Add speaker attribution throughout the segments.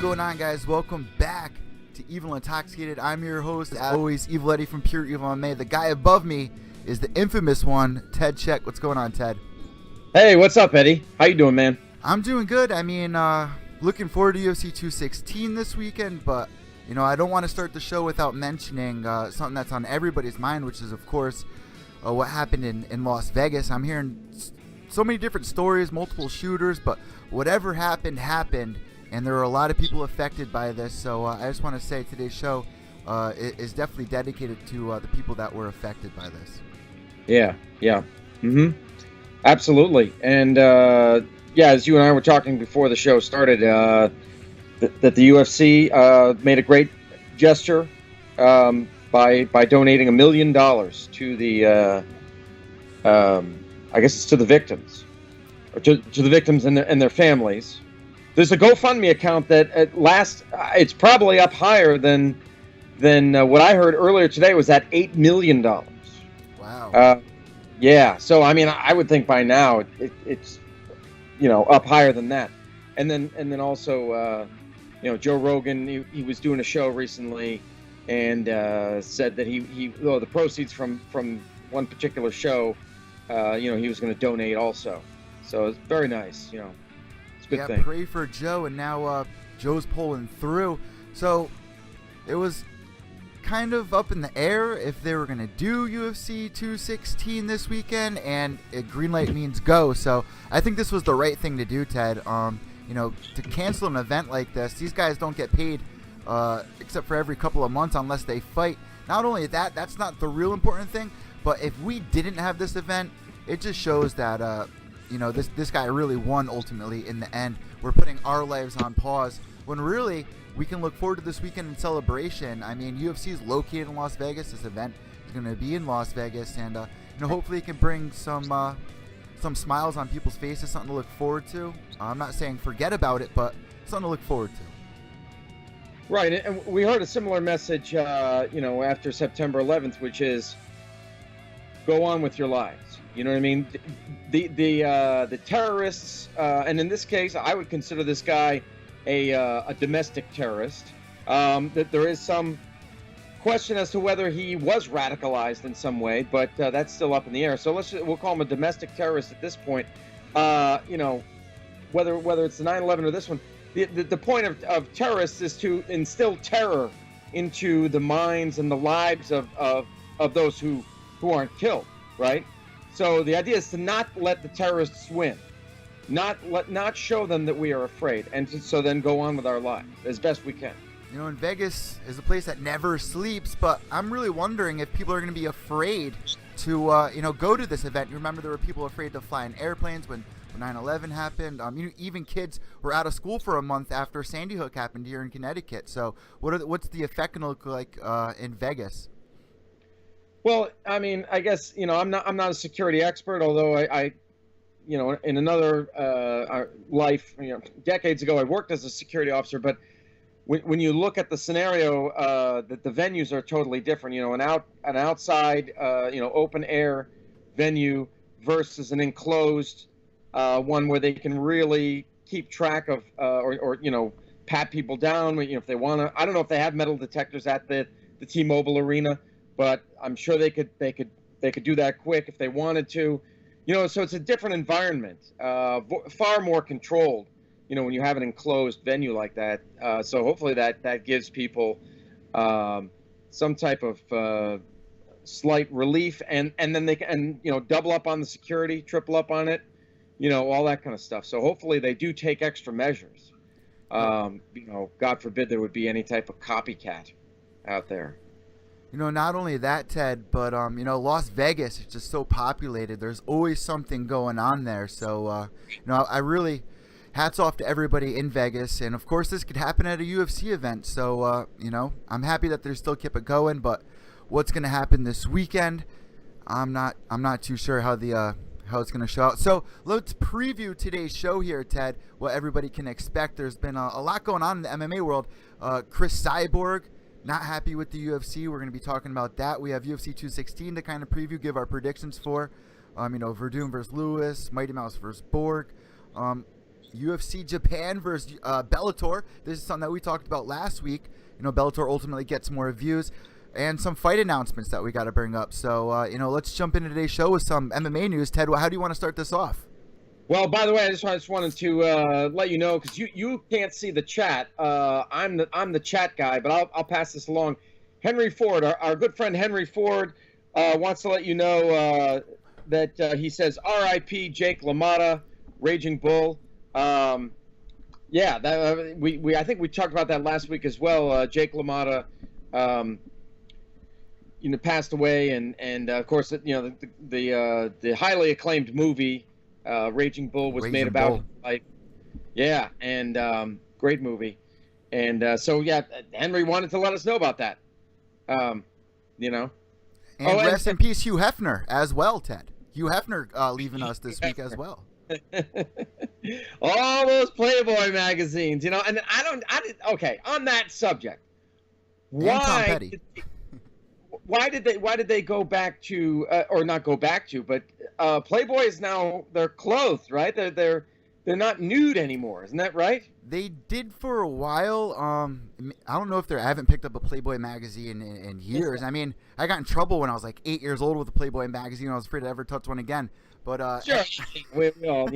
Speaker 1: Going on, guys? Welcome back to Evil Intoxicated. I'm your host, as always, Evil Eddie from Pure Evil MMA. The guy above me is the infamous one, Ted Czech. What's going on, Ted?
Speaker 2: Hey, what's up, Eddie? How you doing, man?
Speaker 1: I'm doing good. I mean, looking forward to UFC 216 this weekend, but you know, I don't want to start the show without mentioning something that's on everybody's mind, which is, of course, what happened in Las Vegas. I'm hearing so many different stories, multiple shooters, but whatever happened. And there are a lot of people affected by this, so I just want to say today's show is definitely dedicated to the people that were affected by this.
Speaker 2: Yeah. Absolutely. And, as you and I were talking before the show started, that the UFC made a great gesture by donating $1 million to the, I guess it's to the victims, or to the victims and their families. There's a GoFundMe account that it's probably up higher than what I heard earlier today was at $8 million.
Speaker 1: Wow.
Speaker 2: Yeah. So I mean, I would think by now it's up higher than that. And then also Joe Rogan, he was doing a show recently and said that he the proceeds from one particular show, he was going to donate also. So it's very nice. Good thing.
Speaker 1: Pray for Joe, and now Joe's pulling through. So it was kind of up in the air if they were going to do UFC 216 this weekend, and green light means go. So I think this was the right thing to do, Ted. To cancel an event like this, these guys don't get paid except for every couple of months unless they fight. Not only that, that's not the real important thing, but if we didn't have this event, it just shows that this guy really won ultimately in the end. We're putting our lives on pause when really we can look forward to this weekend in celebration. I mean, UFC is located in Las Vegas. This event is going to be in Las Vegas, and hopefully it can bring some smiles on people's faces, something to look forward to. I'm not saying forget about it, but something to look forward to.
Speaker 2: Right, and we heard a similar message, after September 11th, which is go on with your lives. You know what I mean? The terrorists, and in this case, I would consider this guy a domestic terrorist. That there is some question as to whether he was radicalized in some way, but that's still up in the air. So we'll call him a domestic terrorist at this point. Whether it's the 9/11 or this one, the point of terrorists is to instill terror into the minds and the lives of those who aren't killed, right? So the idea is to not let the terrorists win, not show them that we are afraid, and so then go on with our lives as best we can.
Speaker 1: And Vegas is a place that never sleeps, but I'm really wondering if people are going to be afraid to, go to this event. You remember there were people afraid to fly in airplanes when 9/11 happened. Even kids were out of school for a month after Sandy Hook happened here in Connecticut. So what's the effect going to look like in Vegas?
Speaker 2: Well, I mean, I guess, I'm not a security expert, although I in another life, decades ago, I worked as a security officer. But when you look at the scenario, that the venues are totally different. An outside, open air venue versus an enclosed one where they can really keep track of or pat people down. If they want to. I don't know if they have metal detectors at the T-Mobile Arena. But I'm sure they could do that quick if they wanted to, So it's a different environment, far more controlled, when you have an enclosed venue like that. So hopefully that gives people some type of slight relief, and then they can double up on the security, triple up on it, all that kind of stuff. So hopefully they do take extra measures. God forbid there would be any type of copycat out there.
Speaker 1: Not only that, Ted, but Las Vegas is just so populated. There's always something going on there. So I really, hats off to everybody in Vegas. And of course, this could happen at a UFC event. So, I'm happy that they're still keep it going. But what's going to happen this weekend, I'm not too sure how it's going to show out. So let's preview today's show here, Ted, what everybody can expect. There's been a lot going on in the MMA world. Chris Cyborg, not happy with the UFC. We're going to be talking about that. We have UFC 216 to kind of preview, give our predictions for. Verdun versus Lewis, Mighty Mouse versus Borg. UFC Japan versus Bellator. This is something that we talked about last week. Bellator ultimately gets more views. And some fight announcements that we got to bring up. So, let's jump into today's show with some MMA news. Ted, how do you want to start this off?
Speaker 2: Well, by the way, I just wanted to let you know, because you can't see the chat. I'm the chat guy, but I'll pass this along. Henry Ford, our good friend Henry Ford, wants to let you know that he says R.I.P. Jake LaMotta, Raging Bull. I think we talked about that last week as well. Jake LaMotta. Passed away, and of course, the highly acclaimed movie Raging Bull was made about his life. Yeah, and great movie, and Henry wanted to let us know about that. And
Speaker 1: rest in peace, Hugh Hefner as well, Ted. Hugh Hefner leaving us this week as well.
Speaker 2: All those Playboy magazines, and okay, on that subject, why did they go back to or not go back to, but Playboy is now, they're clothed, right? They're not nude anymore, isn't that right?
Speaker 1: They did for a while. I don't know if I haven't picked up a Playboy magazine in years. I mean, I got in trouble when I was like 8 years old with a Playboy magazine. I was afraid to ever touch one again. But
Speaker 2: sure, we all,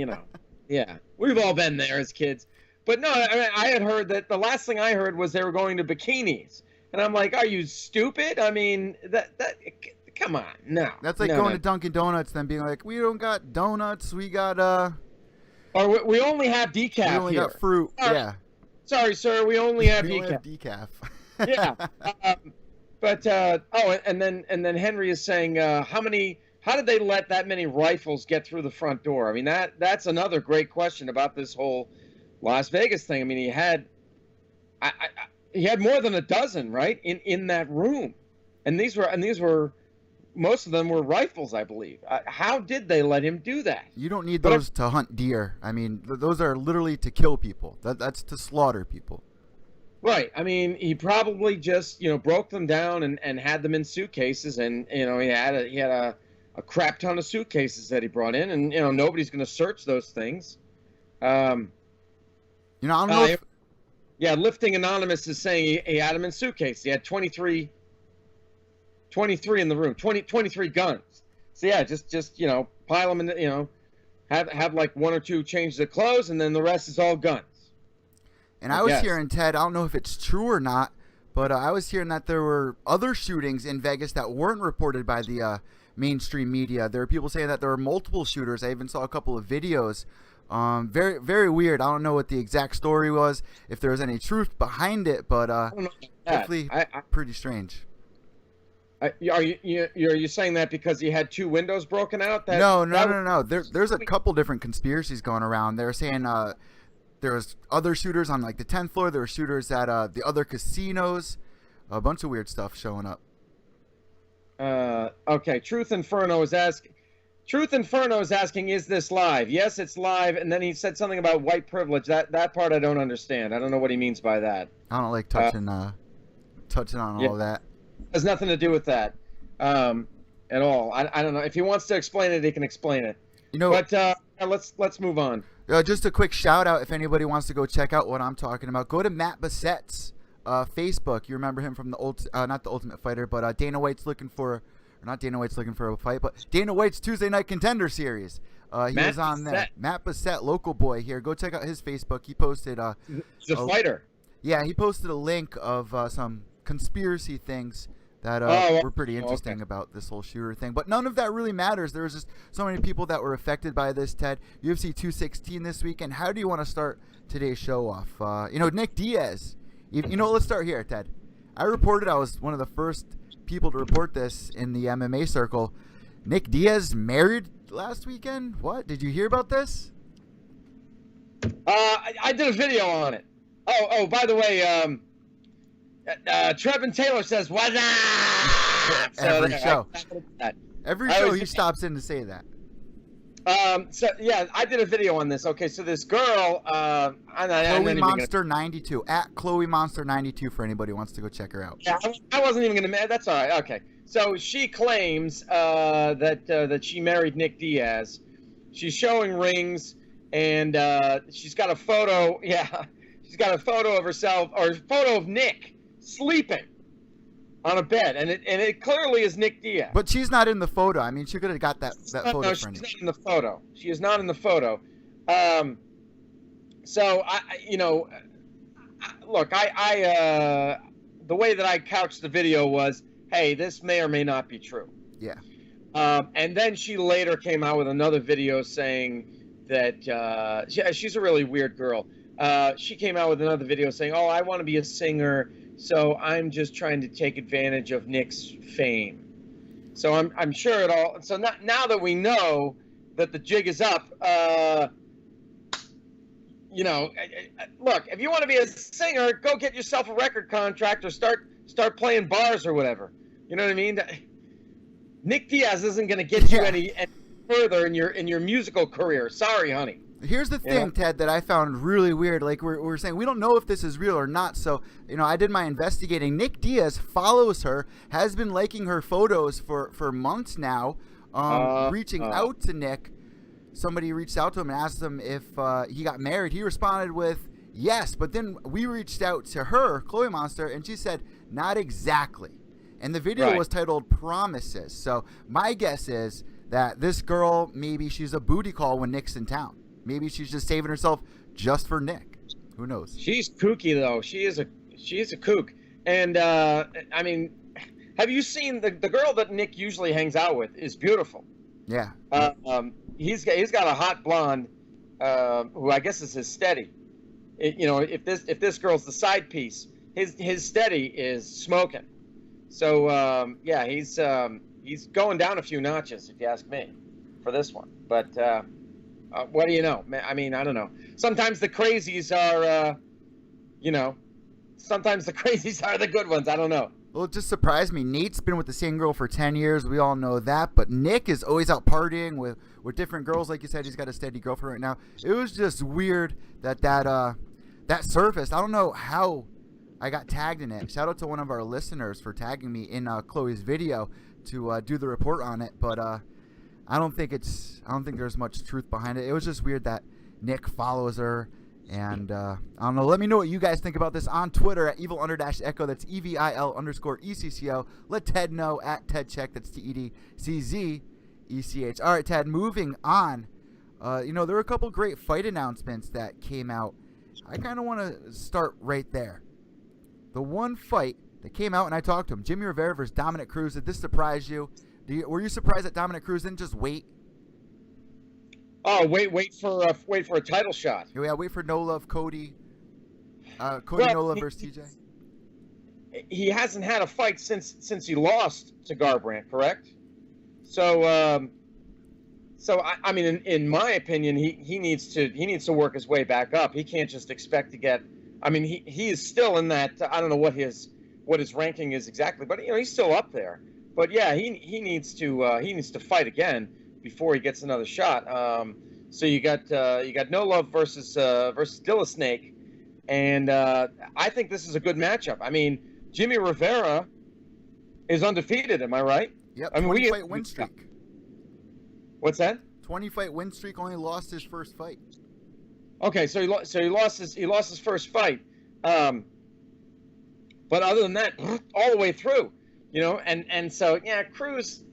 Speaker 2: yeah, we've all been there as kids. But no, I had heard that the last thing I heard was they were going to bikinis. And I'm like, are you stupid? I mean, come on, no.
Speaker 1: That's like going to Dunkin' Donuts then being like, we don't got donuts, we got
Speaker 2: or we only have decaf.
Speaker 1: We only got fruit.
Speaker 2: Sorry.
Speaker 1: Yeah.
Speaker 2: Sorry, sir, we only have
Speaker 1: we
Speaker 2: decaf.
Speaker 1: Only have
Speaker 2: decaf. And then Henry is saying, how did they let that many rifles get through the front door? I mean, that's another great question about this whole Las Vegas thing. I mean, he had more than a dozen, right, in that room, and these were most of them were rifles, I believe. How did they let him do that?
Speaker 1: You don't need those to hunt deer. I mean, those are literally to kill people. That's to slaughter people.
Speaker 2: Right. I mean, he probably just broke them down and had them in suitcases, and he had a crap ton of suitcases that he brought in, and nobody's going to search those things.
Speaker 1: I don't know.
Speaker 2: Yeah, Lifting Anonymous is saying he had them in suitcases. He had 23 in the room, 23 guns. So yeah, just pile them in, have like one or two changes of clothes, and then the rest is all guns.
Speaker 1: And I was hearing, Ted, I don't know if it's true or not, but I was hearing that there were other shootings in Vegas that weren't reported by the mainstream media. There were people saying that there were multiple shooters. I even saw a couple of videos. Very, very weird. I don't know what the exact story was, if there was any truth behind it, but definitely pretty strange.
Speaker 2: Are you saying that because he had two windows broken out?
Speaker 1: No. There's a couple different conspiracies going around. They're saying there was other shooters on like the 10th floor. There were shooters at the other casinos. A bunch of weird stuff showing up.
Speaker 2: Okay, Truth Inferno is asking, is this live? Yes, it's live. And then he said something about white privilege. That part I don't understand. I don't know what he means by that.
Speaker 1: I don't like touching on all of that.
Speaker 2: It has nothing to do with that at all. I don't know. If he wants to explain it, he can explain it. But let's move on.
Speaker 1: Just a quick shout out, if anybody wants to go check out what I'm talking about, go to Matt Bassett's Facebook. You remember him from not the Ultimate Fighter, but Dana White's looking for. Not Dana White's looking for a fight, but Dana White's Tuesday Night Contender series. He was on there. Matt Bassett, local boy here. Go check out his Facebook. He posted.
Speaker 2: He's a fighter.
Speaker 1: Yeah, he posted a link of some conspiracy things that were pretty interesting about this whole shooter thing. But none of that really matters. There was just so many people that were affected by this, Ted. UFC 216 this weekend. How do you want to start today's show off? Nick Diaz. Let's start here, Ted. I reported, I was one of the first people to report this in the MMA circle. Nick Diaz married last weekend? What? Did you hear about this?
Speaker 2: I did a video on it. Oh, by the way, Trevin Taylor says, "What's up?"
Speaker 1: Every show. Every show he
Speaker 2: was-
Speaker 1: stops in to say that.
Speaker 2: So yeah, I did a video on this. Okay, so this girl, I'm not
Speaker 1: Chloe
Speaker 2: even gonna-
Speaker 1: Monster 92 at Chloe Monster 92 for anybody who wants to go check her out.
Speaker 2: Yeah, I wasn't even gonna. That's all right. Okay, so she claims that she married Nick Diaz. She's showing rings, and she's got a photo. Yeah, she's got a photo of herself or a photo of Nick sleeping on a bed, and it clearly is Nick Diaz.
Speaker 1: But she's not in the photo. I mean, she could have got that photo.
Speaker 2: No, she's not in the photo. She is not in the photo. So look, the way that I couched the video was, hey, this may or may not be true.
Speaker 1: Yeah.
Speaker 2: And then she later came out with another video saying that she's a really weird girl. She came out with another video saying, oh, I want to be a singer, so I'm just trying to take advantage of Nick's fame. So I'm sure it all. So now that we know that the jig is up, look, if you want to be a singer, go get yourself a record contract or start playing bars or whatever. You know what I mean? Nick Diaz isn't going to get you any further in your musical career. Sorry, honey.
Speaker 1: Here's the thing, Ted, that I found really weird. Like we're saying, we don't know if this is real or not. So, I did my investigating. Nick Diaz follows her, has been liking her photos for months now, reaching out to Nick. Somebody reached out to him and asked him if he got married. He responded with yes, but then we reached out to her, Chloe Monster, and she said not exactly. And the video was titled Promises. So my guess is that this girl, maybe she's a booty call when Nick's in town. Maybe she's just saving herself just for Nick. Who knows?
Speaker 2: She's kooky though. She is a kook. And I mean, have you seen the girl that Nick usually hangs out with is beautiful.
Speaker 1: Yeah.
Speaker 2: He's got a hot blonde who I guess is his steady. If this girl's the side piece, his steady is smoking. So he's going down a few notches, if you ask me, for this one. But what do you know? I mean, I don't know. Sometimes the crazies are, sometimes the crazies are the good ones. I don't know.
Speaker 1: Well, it just surprised me. Nate's been with the same girl for 10 years. We all know that. But Nick is always out partying with different girls. Like you said, he's got a steady girlfriend right now. It was just weird that surfaced. I don't know how I got tagged in it. Shout out to one of our listeners for tagging me in Chloe's video to do the report on it. But I don't think there's much truth behind it. It was just weird that Nick follows her. And I don't know. Let me know what you guys think about this on Twitter at evil_echo. That's EVIL_ECCO. Let Ted know at Ted Czech. That's TEDCZECH. All right, Ted. Moving on. There were a couple great fight announcements that came out. I kind of want to start right there. The one fight that came out, and I talked to him, Jimmy Rivera versus Dominic Cruz. Did this surprise you? Were you surprised that Dominic Cruz didn't just wait?
Speaker 2: Oh, wait for a title shot.
Speaker 1: Yeah, wait for No Love Cody. No Love versus TJ.
Speaker 2: He hasn't had a fight since he lost to Garbrandt, correct? So I mean, in my opinion, he needs to work his way back up. He can't just expect to get. I mean, he is still in that. I don't know what his ranking is exactly, but he's still up there. But yeah, he needs to fight again before he gets another shot. So you got No Love versus Dilla Snake, and I think this is a good matchup. I mean, Jimmy Rivera is undefeated. Am I right?
Speaker 1: Yep.
Speaker 2: I mean,
Speaker 1: 20-fight win streak.
Speaker 2: What's that?
Speaker 1: 20-fight win streak. Only lost his first fight.
Speaker 2: Okay, so he lost his first fight. But other than that, all the way through, and so yeah, Cruz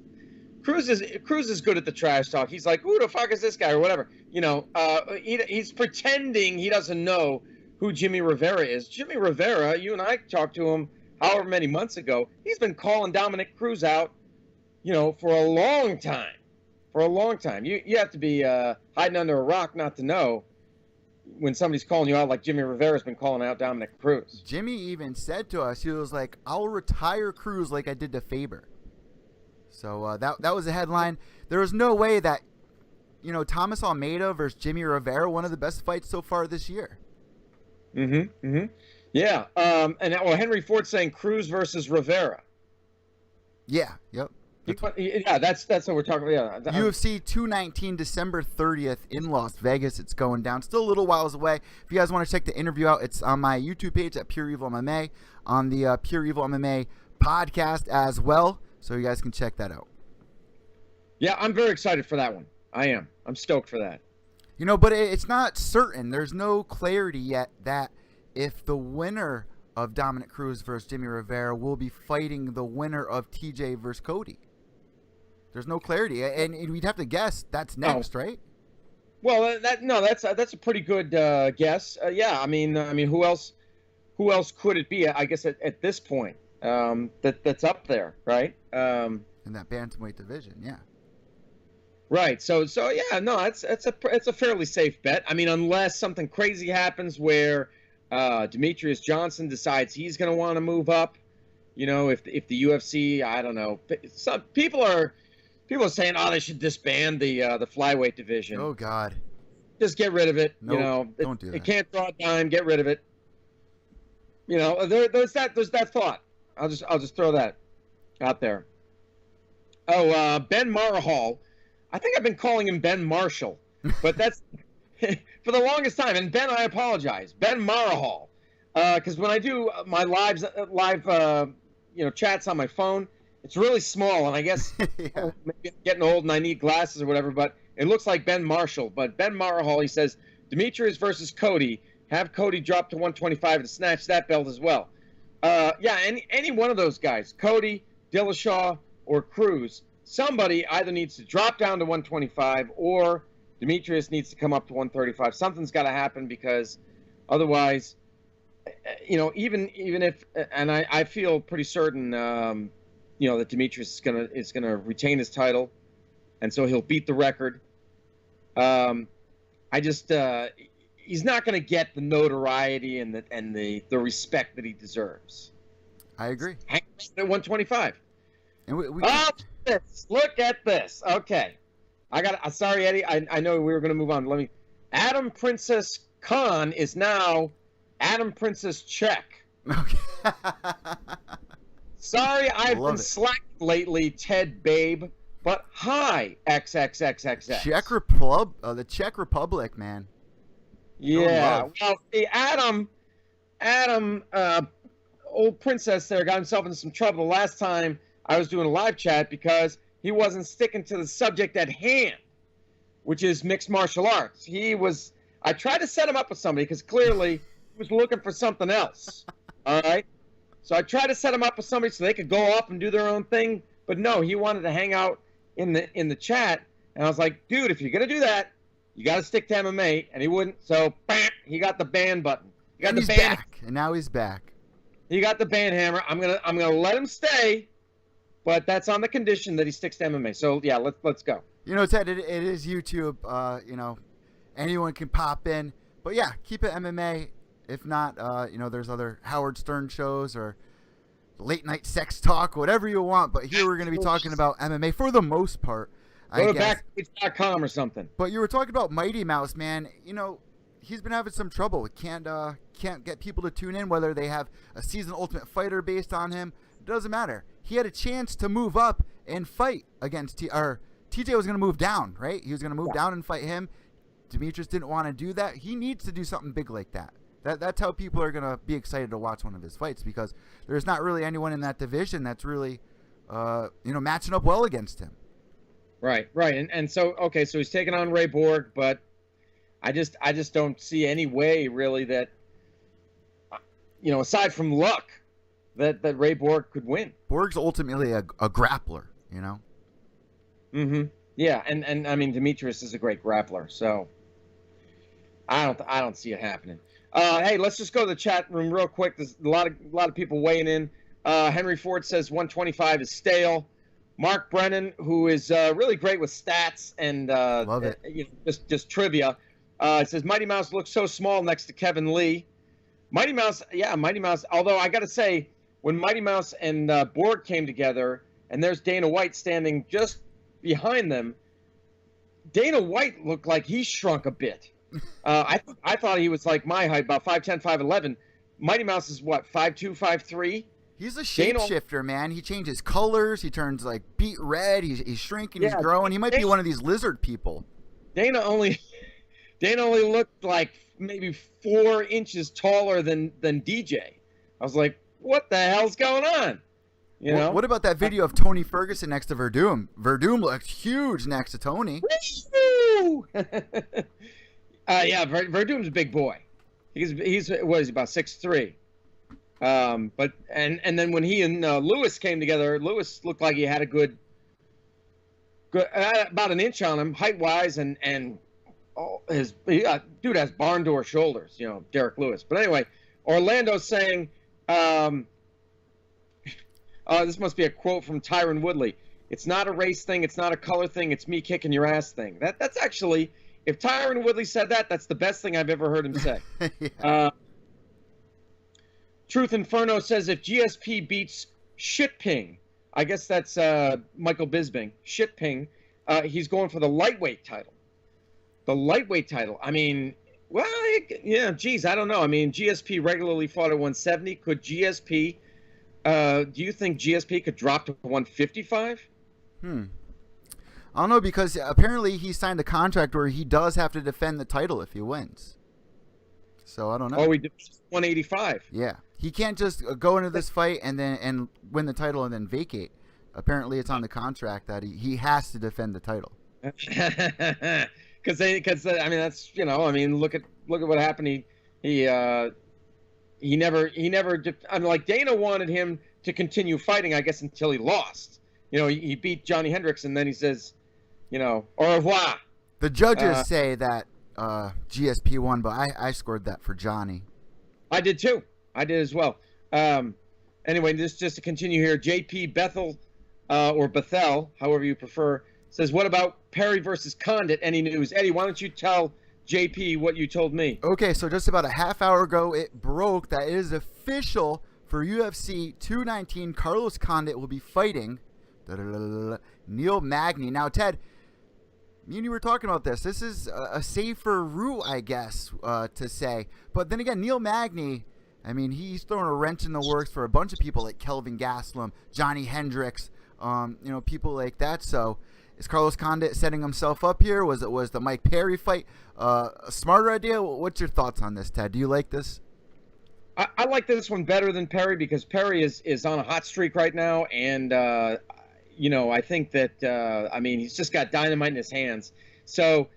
Speaker 2: is good at the trash talk. He's like, who the fuck is this guy or whatever. He's pretending he doesn't know who Jimmy Rivera is. Jimmy Rivera, you and I talked to him however many months ago. He's been calling Dominic Cruz out, for a long time. For a long time. You have to be hiding under a rock not to know when somebody's calling you out like Jimmy Rivera's been calling out Dominic Cruz.
Speaker 1: Jimmy even said to us, he was like, I'll retire Cruz like I did to Faber. So that was a headline. There was no way that Thomas Almeida versus Jimmy Rivera, one of the best fights so far this year.
Speaker 2: Yeah. And Henry Ford saying Cruz versus Rivera.
Speaker 1: Yeah. Yep.
Speaker 2: That's what we're talking about. Yeah.
Speaker 1: UFC 219, December 30th in Las Vegas. It's going down. Still a little whiles away. If you guys want to check the interview out, it's on my YouTube page at Pure Evil MMA, on the Pure Evil MMA podcast as well. So you guys can check that out.
Speaker 2: Yeah, I'm very excited for that one. I am. I'm stoked for that.
Speaker 1: But it's not certain. There's no clarity yet that if the winner of Dominic Cruz versus Jimmy Rivera will be fighting the winner of TJ versus Cody. There's no clarity, and we'd have to guess that's next, right?
Speaker 2: Well, that's a pretty good guess. Yeah, I mean, who else could it be? I guess at this point, that's up there, right?
Speaker 1: In that bantamweight division, yeah.
Speaker 2: Right. So yeah, no, it's a fairly safe bet. I mean, unless something crazy happens where Demetrius Johnson decides he's going to want to move up. If the UFC, I don't know, some people are saying, oh, they should disband the flyweight division.
Speaker 1: Oh God.
Speaker 2: Just get rid of it.
Speaker 1: Nope, don't do that.
Speaker 2: It can't draw a dime. Get rid of it. There's that thought. I'll just throw that out there. Oh, Ben Marhall. I think I've been calling him Ben Marshall, but that's for the longest time. And Ben, I apologize. Ben Marhall, because when I do my live chats on my phone, it's really small, and I guess maybe I'm getting old and I need glasses or whatever, but it looks like Ben Marshall. But Ben Marhall, he says, Demetrius versus Cody. Have Cody drop to 125 to snatch that belt as well. Yeah, any one of those guys, Cody, Dillashaw, or Cruz, somebody either needs to drop down to 125 or Demetrius needs to come up to 135. Something's got to happen because otherwise, even if, and I feel pretty certain, that Demetrius is gonna retain his title, and so he'll beat the record. He's not gonna get the notoriety and the respect that he deserves.
Speaker 1: I agree.
Speaker 2: Hang at 125.
Speaker 1: And we
Speaker 2: Look at this. Okay. Sorry, Eddie. I know we were going to move on. Adam Princess Khan is now Adam Princess Czech.
Speaker 1: Okay.
Speaker 2: Sorry, I've been slacking lately, Ted Babe. But hi, XXXXX.
Speaker 1: The Czech Republic, man.
Speaker 2: Yeah. Well, see, Adam, old princess there got himself in some trouble the last time I was doing a live chat because he wasn't sticking to the subject at hand, which is mixed martial arts. I tried to set him up with somebody because clearly he was looking for something else. All right. So I tried to set him up with somebody so they could go off and do their own thing. But no, he wanted to hang out in the chat. And I was like, dude, if you're going to do that, you got to stick to MMA. And he wouldn't. So bam, he got the ban button. He got
Speaker 1: and
Speaker 2: the
Speaker 1: he's back. And now he's back.
Speaker 2: He got the ban hammer. I'm gonna let him stay. But that's on the condition that he sticks to MMA. So, yeah, let's go.
Speaker 1: Ted, it is YouTube. Anyone can pop in. But, yeah, keep it MMA. If not, there's other Howard Stern shows or late night sex talk, whatever you want. But here we're going to be talking about MMA for the most part.
Speaker 2: Go to backstage.com or something.
Speaker 1: But you were talking about Mighty Mouse, man. He's been having some trouble. Can't get people to tune in, whether they have a seasoned Ultimate Fighter based on him. It doesn't matter. He had a chance to move up and fight against TJ was going to move down, right? He was going to move down and fight him. Demetrius didn't want to do that. He needs to do something big like that. That's how people are going to be excited to watch one of his fights because there's not really anyone in that division that's really, matching up well against him.
Speaker 2: Right. And so, okay, so he's taking on Ray Borg, but I just don't see any way really that, aside from luck, that Ray Borg could win.
Speaker 1: Borg's ultimately a grappler,
Speaker 2: Mm-hmm. Yeah, and I mean Demetrius is a great grappler, so I don't see it happening. Hey, let's just go to the chat room real quick. There's a lot of people weighing in. Henry Ford says 125 is stale. Mark Brennan, who is really great with stats and
Speaker 1: love it.
Speaker 2: Just trivia, says Mighty Mouse looks so small next to Kevin Lee. Mighty Mouse. Although I got to say, when Mighty Mouse and Borg came together, and there's Dana White standing just behind them, Dana White looked like he shrunk a bit. I thought he was like my height, about 5'10", 5'11". Mighty Mouse is what, 5'2", 5'3"?
Speaker 1: He's a shapeshifter, man. He changes colors. He turns like beet red. He's shrinking. He's growing. He might be one of these lizard people.
Speaker 2: Dana only looked like maybe 4 inches taller than DJ. I was like, what the hell's going on? You know?
Speaker 1: What about that video of Tony Ferguson next to Verdum? Verdum looked huge next to Tony.
Speaker 2: Yeah, Verdum's a big boy. He's what is he, about 6'3". But then when he and Lewis came together, Lewis looked like he had a good about an inch on him height wise, and dude has barn door shoulders, you know, Derek Lewis. But anyway, Orlando's saying, this must be a quote from Tyron Woodley. It's not a race thing. It's not a color thing. It's me kicking your ass thing. That's actually, if Tyron Woodley said that, that's the best thing I've ever heard him say. Yeah. Truth Inferno says if GSP beats Shitping, I guess that's Michael Bisping, Shitping, he's going for the lightweight title. The lightweight title. I mean, well, yeah, geez, I don't know. I mean, GSP regularly fought at 170. Could GSP, do you think GSP could drop to 155?
Speaker 1: I don't know, because apparently he signed a contract where he does have to defend the title if he wins. So I don't know.
Speaker 2: Oh, he did 185.
Speaker 1: Yeah. He can't just go into this fight and win the title and then vacate. Apparently, it's on the contract that he has to defend the title.
Speaker 2: Because I mean, that's, you know, I mean, look at what happened. He never. I mean, like, Dana wanted him to continue fighting, I guess, until he lost. You know, he beat Johnny Hendricks, and then he says, you know, au revoir.
Speaker 1: The judges say that GSP won, but I scored that for Johnny.
Speaker 2: I did too. I did as well. Anyway, just to continue here, JP Bethel, or Bethel, however you prefer, says, what about Perry versus Condit? Any news? Eddie, why don't you tell JP what you told me?
Speaker 1: Okay, so just about a half hour ago, it broke that it is official for UFC 219. Carlos Condit will be fighting Neil Magny. Now, Ted, me and you were talking about this. This is a safer route, I guess, to say. But then again, Neil Magny, I mean, he's throwing a wrench in the works for a bunch of people like Kelvin Gastelum, Johnny Hendricks, you know, people like that. So is Carlos Condit setting himself up here? Was the Mike Perry fight a smarter idea? What's your thoughts on this, Ted? Do you like this?
Speaker 2: I like this one better than Perry, because Perry is on a hot streak right now, and you know, I think that I mean, he's just got dynamite in his hands. So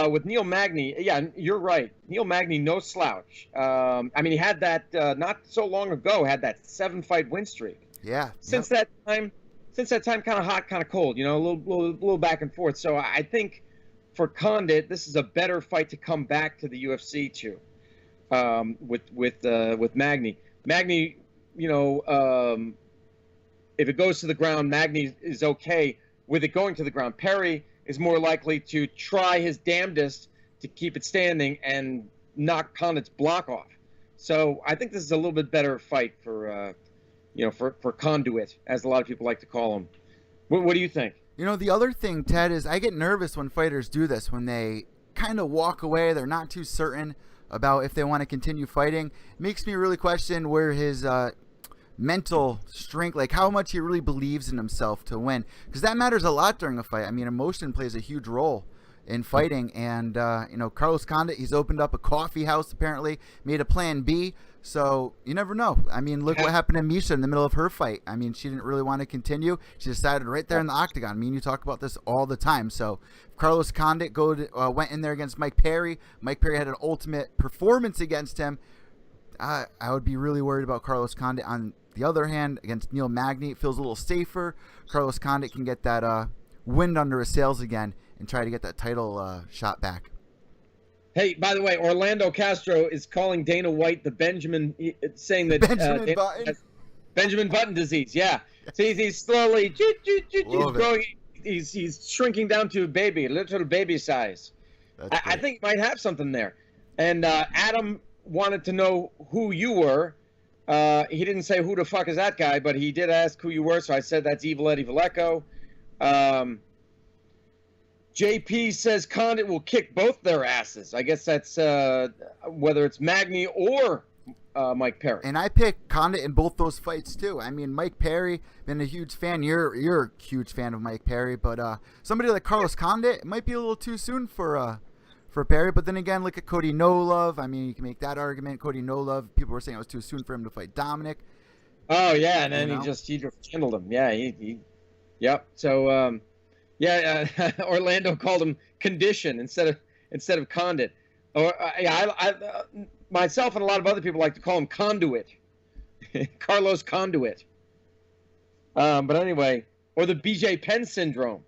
Speaker 2: with Neil Magny, yeah, you're right. Neil Magny, no slouch. I mean, he had that not so long ago, had that 7-fight win streak.
Speaker 1: Yeah.
Speaker 2: Since that time, kind of hot, kind of cold. You know, a little back and forth. So I think for Condit, this is a better fight to come back to the UFC to. With Magny. Magny, you know, if it goes to the ground, Magny is okay with it going to the ground. Perry is more likely to try his damnedest to keep it standing and knock Condit's block off. So I think this is a little bit better fight for, you know, for Conduit, as a lot of people like to call him. What do you think?
Speaker 1: You know, the other thing, Ted, is I get nervous when fighters do this, when they kind of walk away. They're not too certain about if they want to continue fighting. It makes me really question where his mental strength, like how much he really believes in himself to win, because that matters a lot during a fight. I mean, emotion plays a huge role in fighting, and you know, Carlos Condit, he's opened up a coffee house, apparently made a plan B, so you never know. I mean, look what happened to Misha in the middle of her fight. I mean, she didn't really want to continue. She decided right there in the octagon. I mean, you talk about this all the time. So if Carlos Condit went in there against Mike Perry had an ultimate performance against him, I would be really worried about Carlos Condit. On the other hand, against Neil Magny, it feels a little safer. Carlos Condit can get that wind under his sails again and try to get that title shot back.
Speaker 2: Hey, by the way, Orlando Castro is calling Dana White the Benjamin, saying that Benjamin Button disease. Yeah, so he's slowly growing. He's shrinking down to a little baby size. I think he might have something there. And Adam wanted to know who you were. He didn't say who the fuck is that guy, but he did ask who you were. So I said that's Evil Eddie Vallejo. JP says Condit will kick both their asses. I guess that's whether it's Magny or Mike Perry.
Speaker 1: And I picked Condit in both those fights too. I mean, Mike Perry, been a huge fan. You're a huge fan of Mike Perry, but somebody like Carlos Condit, it might be a little too soon for Perry. But then again, look at Cody No Love. I mean, you can make that argument. Cody No Love, people were saying it was too soon for him to fight Dominic.
Speaker 2: Oh yeah, and then he just handled him. Yeah, yep. So Orlando called him Condition instead of Condit. Or I myself and a lot of other people like to call him Conduit, Carlos Conduit. But anyway, or the BJ Penn syndrome.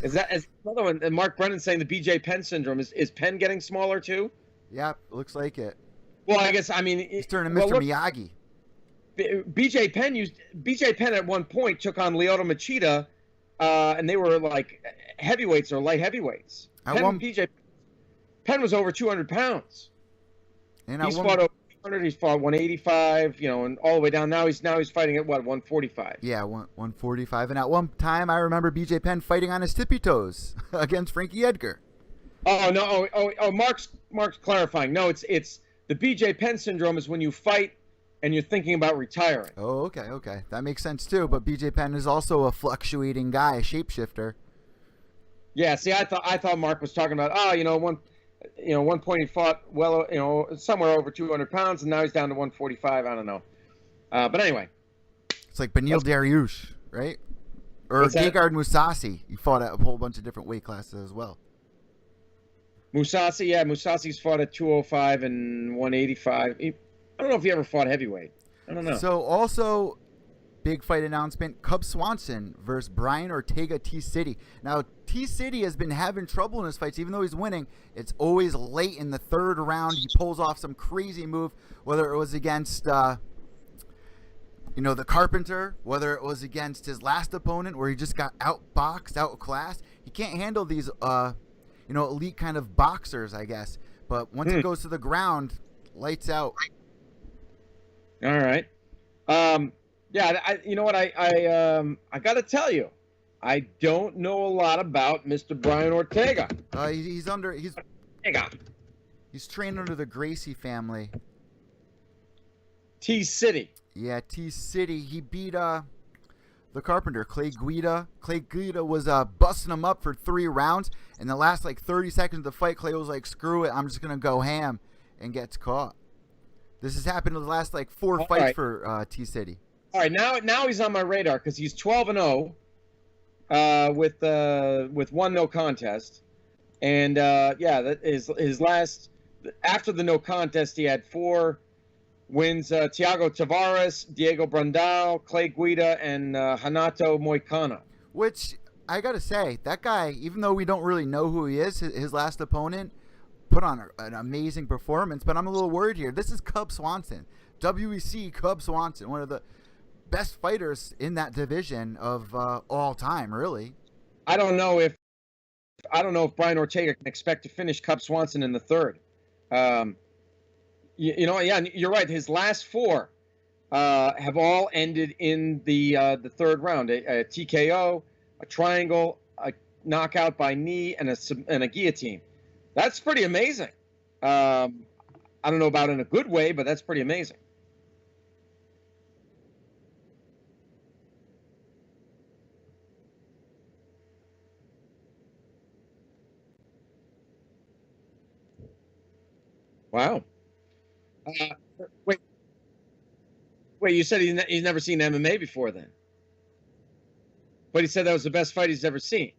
Speaker 2: Is another one? And Mark Brennan saying the BJ Penn syndrome is Penn getting smaller too?
Speaker 1: Yeah, looks like it.
Speaker 2: Well, I guess
Speaker 1: he's turning Mr. Miyagi.
Speaker 2: BJ Penn at one point took on Lyoto Machida, and they were like heavyweights or light heavyweights. BJ Penn was over 200 pounds. And he's fought over 200. He's fought 185. And all the way down. Now he's fighting at what, 145?
Speaker 1: Yeah, 145. And at one time, I remember BJ Penn fighting on his tippy toes against Frankie Edgar.
Speaker 2: Oh no! Mark's clarifying. No, it's the BJ Penn syndrome is when you fight and you're thinking about retiring.
Speaker 1: Oh, okay. That makes sense too. But BJ Penn is also a fluctuating guy, a shapeshifter.
Speaker 2: Yeah. See, I thought Mark was talking about one point he fought somewhere over 200 pounds, and now he's down to 145. I don't know. But anyway,
Speaker 1: it's like Beneil Dariush, right? Or Gegard Mousasi. He fought at a whole bunch of different weight classes as well.
Speaker 2: Mousasi's fought at 205 and 185. I don't know if he ever fought heavyweight. I don't know.
Speaker 1: So also, big fight announcement: Cub Swanson versus Brian Ortega T-City. Now, T-City has been having trouble in his fights, even though he's winning. It's always late in the third round. He pulls off some crazy move, whether it was against the Carpenter, whether it was against his last opponent where he just got outboxed, outclassed. He can't handle these elite kind of boxers, I guess. But once it goes to the ground, lights out.
Speaker 2: All right. You know what? I got to tell you, I don't know a lot about Mr. Brian Ortega.
Speaker 1: He's trained under the Gracie family.
Speaker 2: T-City.
Speaker 1: Yeah, T-City. He beat the Carpenter, Clay Guida. Clay Guida was busting him up for 3 rounds. In the last 30 seconds of the fight, Clay was like, "Screw it, I'm just gonna go ham," and gets caught. This has happened in the last 4 fights for T-City.
Speaker 2: All right, now he's on my radar because he's 12-0 with 1 no contest, and that is his last. After the no contest, he had 4 wins: Thiago Tavares, Diego Brandao, Clay Guida, and Hanato Moicano.
Speaker 1: Which I gotta say, that guy, even though we don't really know who he is, his last opponent put on an amazing performance. But I'm a little worried here. This is Cub Swanson, WEC Cub Swanson, one of the best fighters in that division of all time, really.
Speaker 2: I don't know if Brian Ortega can expect to finish Cub Swanson in the third. You're right. His last 4 have all ended in the third round: a TKO, a triangle, a knockout by knee, and a guillotine. That's pretty amazing. I don't know about in a good way, but that's pretty amazing. Wow. Wait. You said he's never seen MMA before, then? But he said that was the best fight he's ever seen.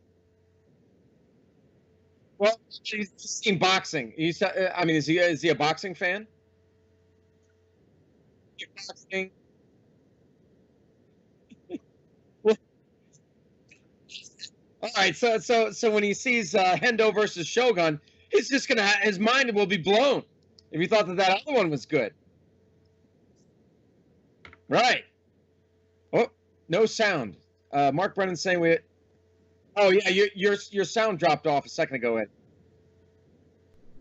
Speaker 2: Well, he's seen boxing. Is he a boxing fan? Boxing. Well, all right. So when he sees Hendo versus Shogun, he's just his mind will be blown if he thought that other one was good. Right. Oh, no sound. Mark Brennan saying we. Oh yeah, your sound dropped off a second ago, Ed.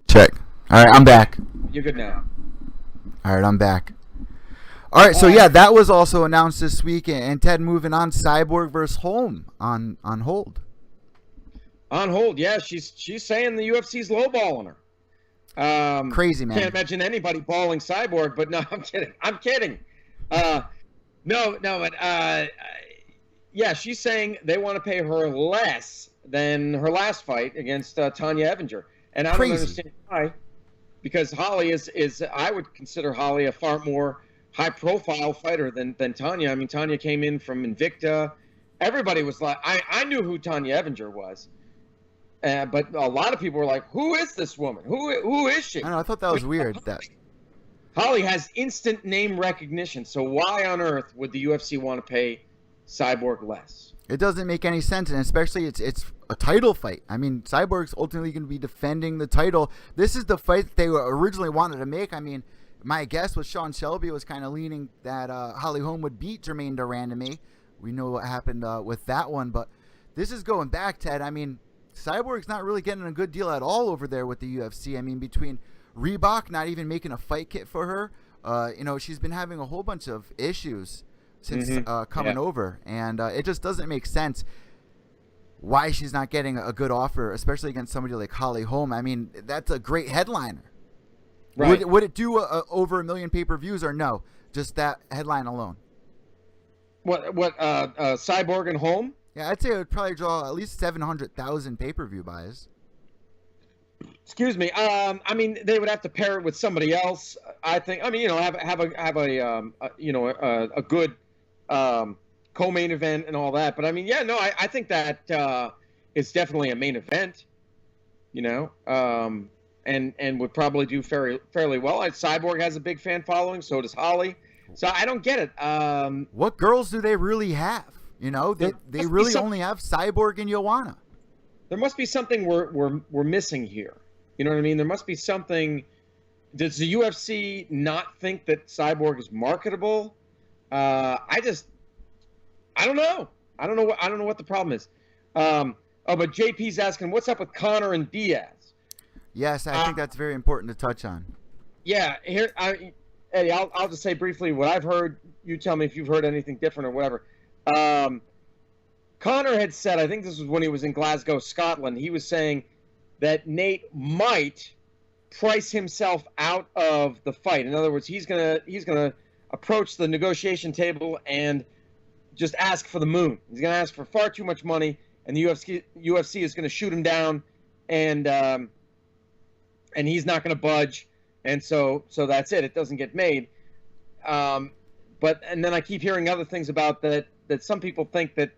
Speaker 1: Check. All right, I'm back.
Speaker 2: You're good now.
Speaker 1: All right, I'm back. All right, so yeah, that was also announced this week, and Ted moving on. Cyborg versus Holm on hold.
Speaker 2: On hold, yeah. She's saying the UFC's lowballing her.
Speaker 1: Crazy, man.
Speaker 2: Can't imagine anybody balling Cyborg, but no, I'm kidding. I'm kidding. But yeah, she's saying they want to pay her less than her last fight against Tanya Evinger, and I don't understand why. Because Holly is I would consider Holly a far more high-profile fighter than Tanya. I mean, Tanya came in from Invicta. Everybody was like, I knew who Tanya Evinger was. But a lot of people were like, who is this woman? Who is she?
Speaker 1: I don't know, I thought that was weird.
Speaker 2: Holly has instant name recognition, so why on earth would the UFC want to pay Cyborg less?
Speaker 1: It doesn't make any sense, and especially it's a title fight. I mean, Cyborg's ultimately going to be defending the title. This is the fight that they originally wanted to make. I mean, my guess was Sean Shelby was kind of leaning that Holly Holm would beat Jermaine Duran to me. We know what happened with that one, but this is going back, Ted. I mean, Cyborg's not really getting a good deal at all over there with the UFC. I mean, between Reebok not even making a fight kit for her, she's been having a whole bunch of issues since coming over, and it just doesn't make sense why she's not getting a good offer, especially against somebody like Holly Holm. I mean, that's a great headliner. Right. Would it do over 1 million pay-per-views or no? Just that headline alone.
Speaker 2: What Cyborg and Holm?
Speaker 1: Yeah, I'd say it would probably draw at least 700,000 pay-per-view buys.
Speaker 2: Excuse me. I mean, they would have to pair it with somebody else. I think. I mean, have a good co-main event and all that. But I mean, yeah, no, I think that is definitely a main event. And would probably do fairly well. Cyborg has a big fan following, so does Holly. So I don't get it.
Speaker 1: What girls do they really have? They really only have Cyborg and Joanna.
Speaker 2: There must be something we're missing here. You know what I mean? There must be something. Does the UFC not think that Cyborg is marketable? I don't know. I don't know what the problem is. But JP's asking, what's up with Conor and Diaz?
Speaker 1: Yes, I think that's very important to touch on.
Speaker 2: Yeah, Eddie, I'll just say briefly what I've heard. You tell me if you've heard anything different or whatever. Conor had said, I think this was when he was in Glasgow, Scotland, he was saying that Nate might price himself out of the fight. In other words, he's gonna approach the negotiation table and just ask for the moon. He's gonna ask for far too much money, and the UFC is gonna shoot him down, and he's not gonna budge, and so that's it. It doesn't get made. And then I keep hearing other things about that some people think that